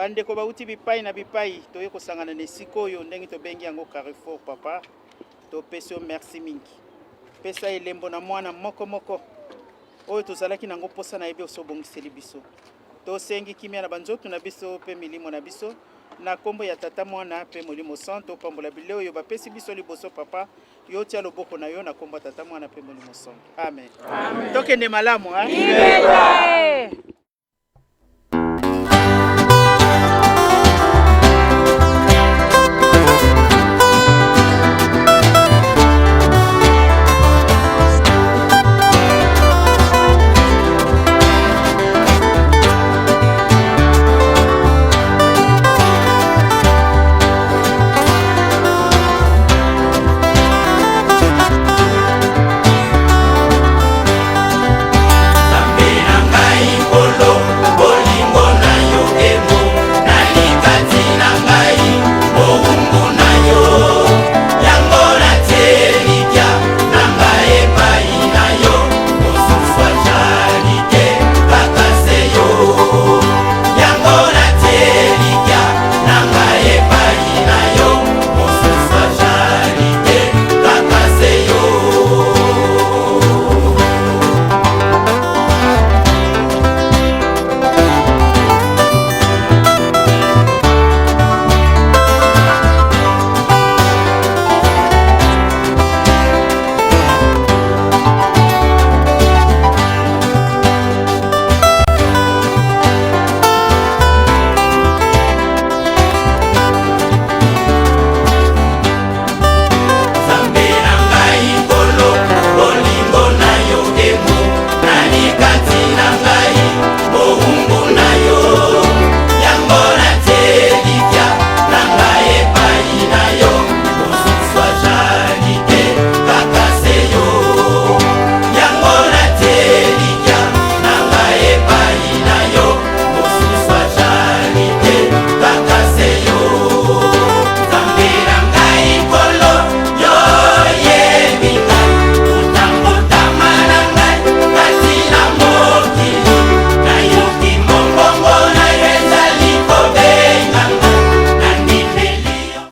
bandeko bauti bipai na bipai toye kosangana na esika oyo ndenge tobengi yango Carrefour papa topesi yo merci mingi pesa elembo na mwana moko oyo tozalaki nango mposa na yebi osobongiseli biso tosengi kimia na banzoto na biso mpe milimo na biso na kombo ya tata mwana mpe molimo santo pambola bilei oyo bapesi biso liboso papa yo tia loboko na yo na kombo ya tata mwana mpe molimo santo amen tokende malamu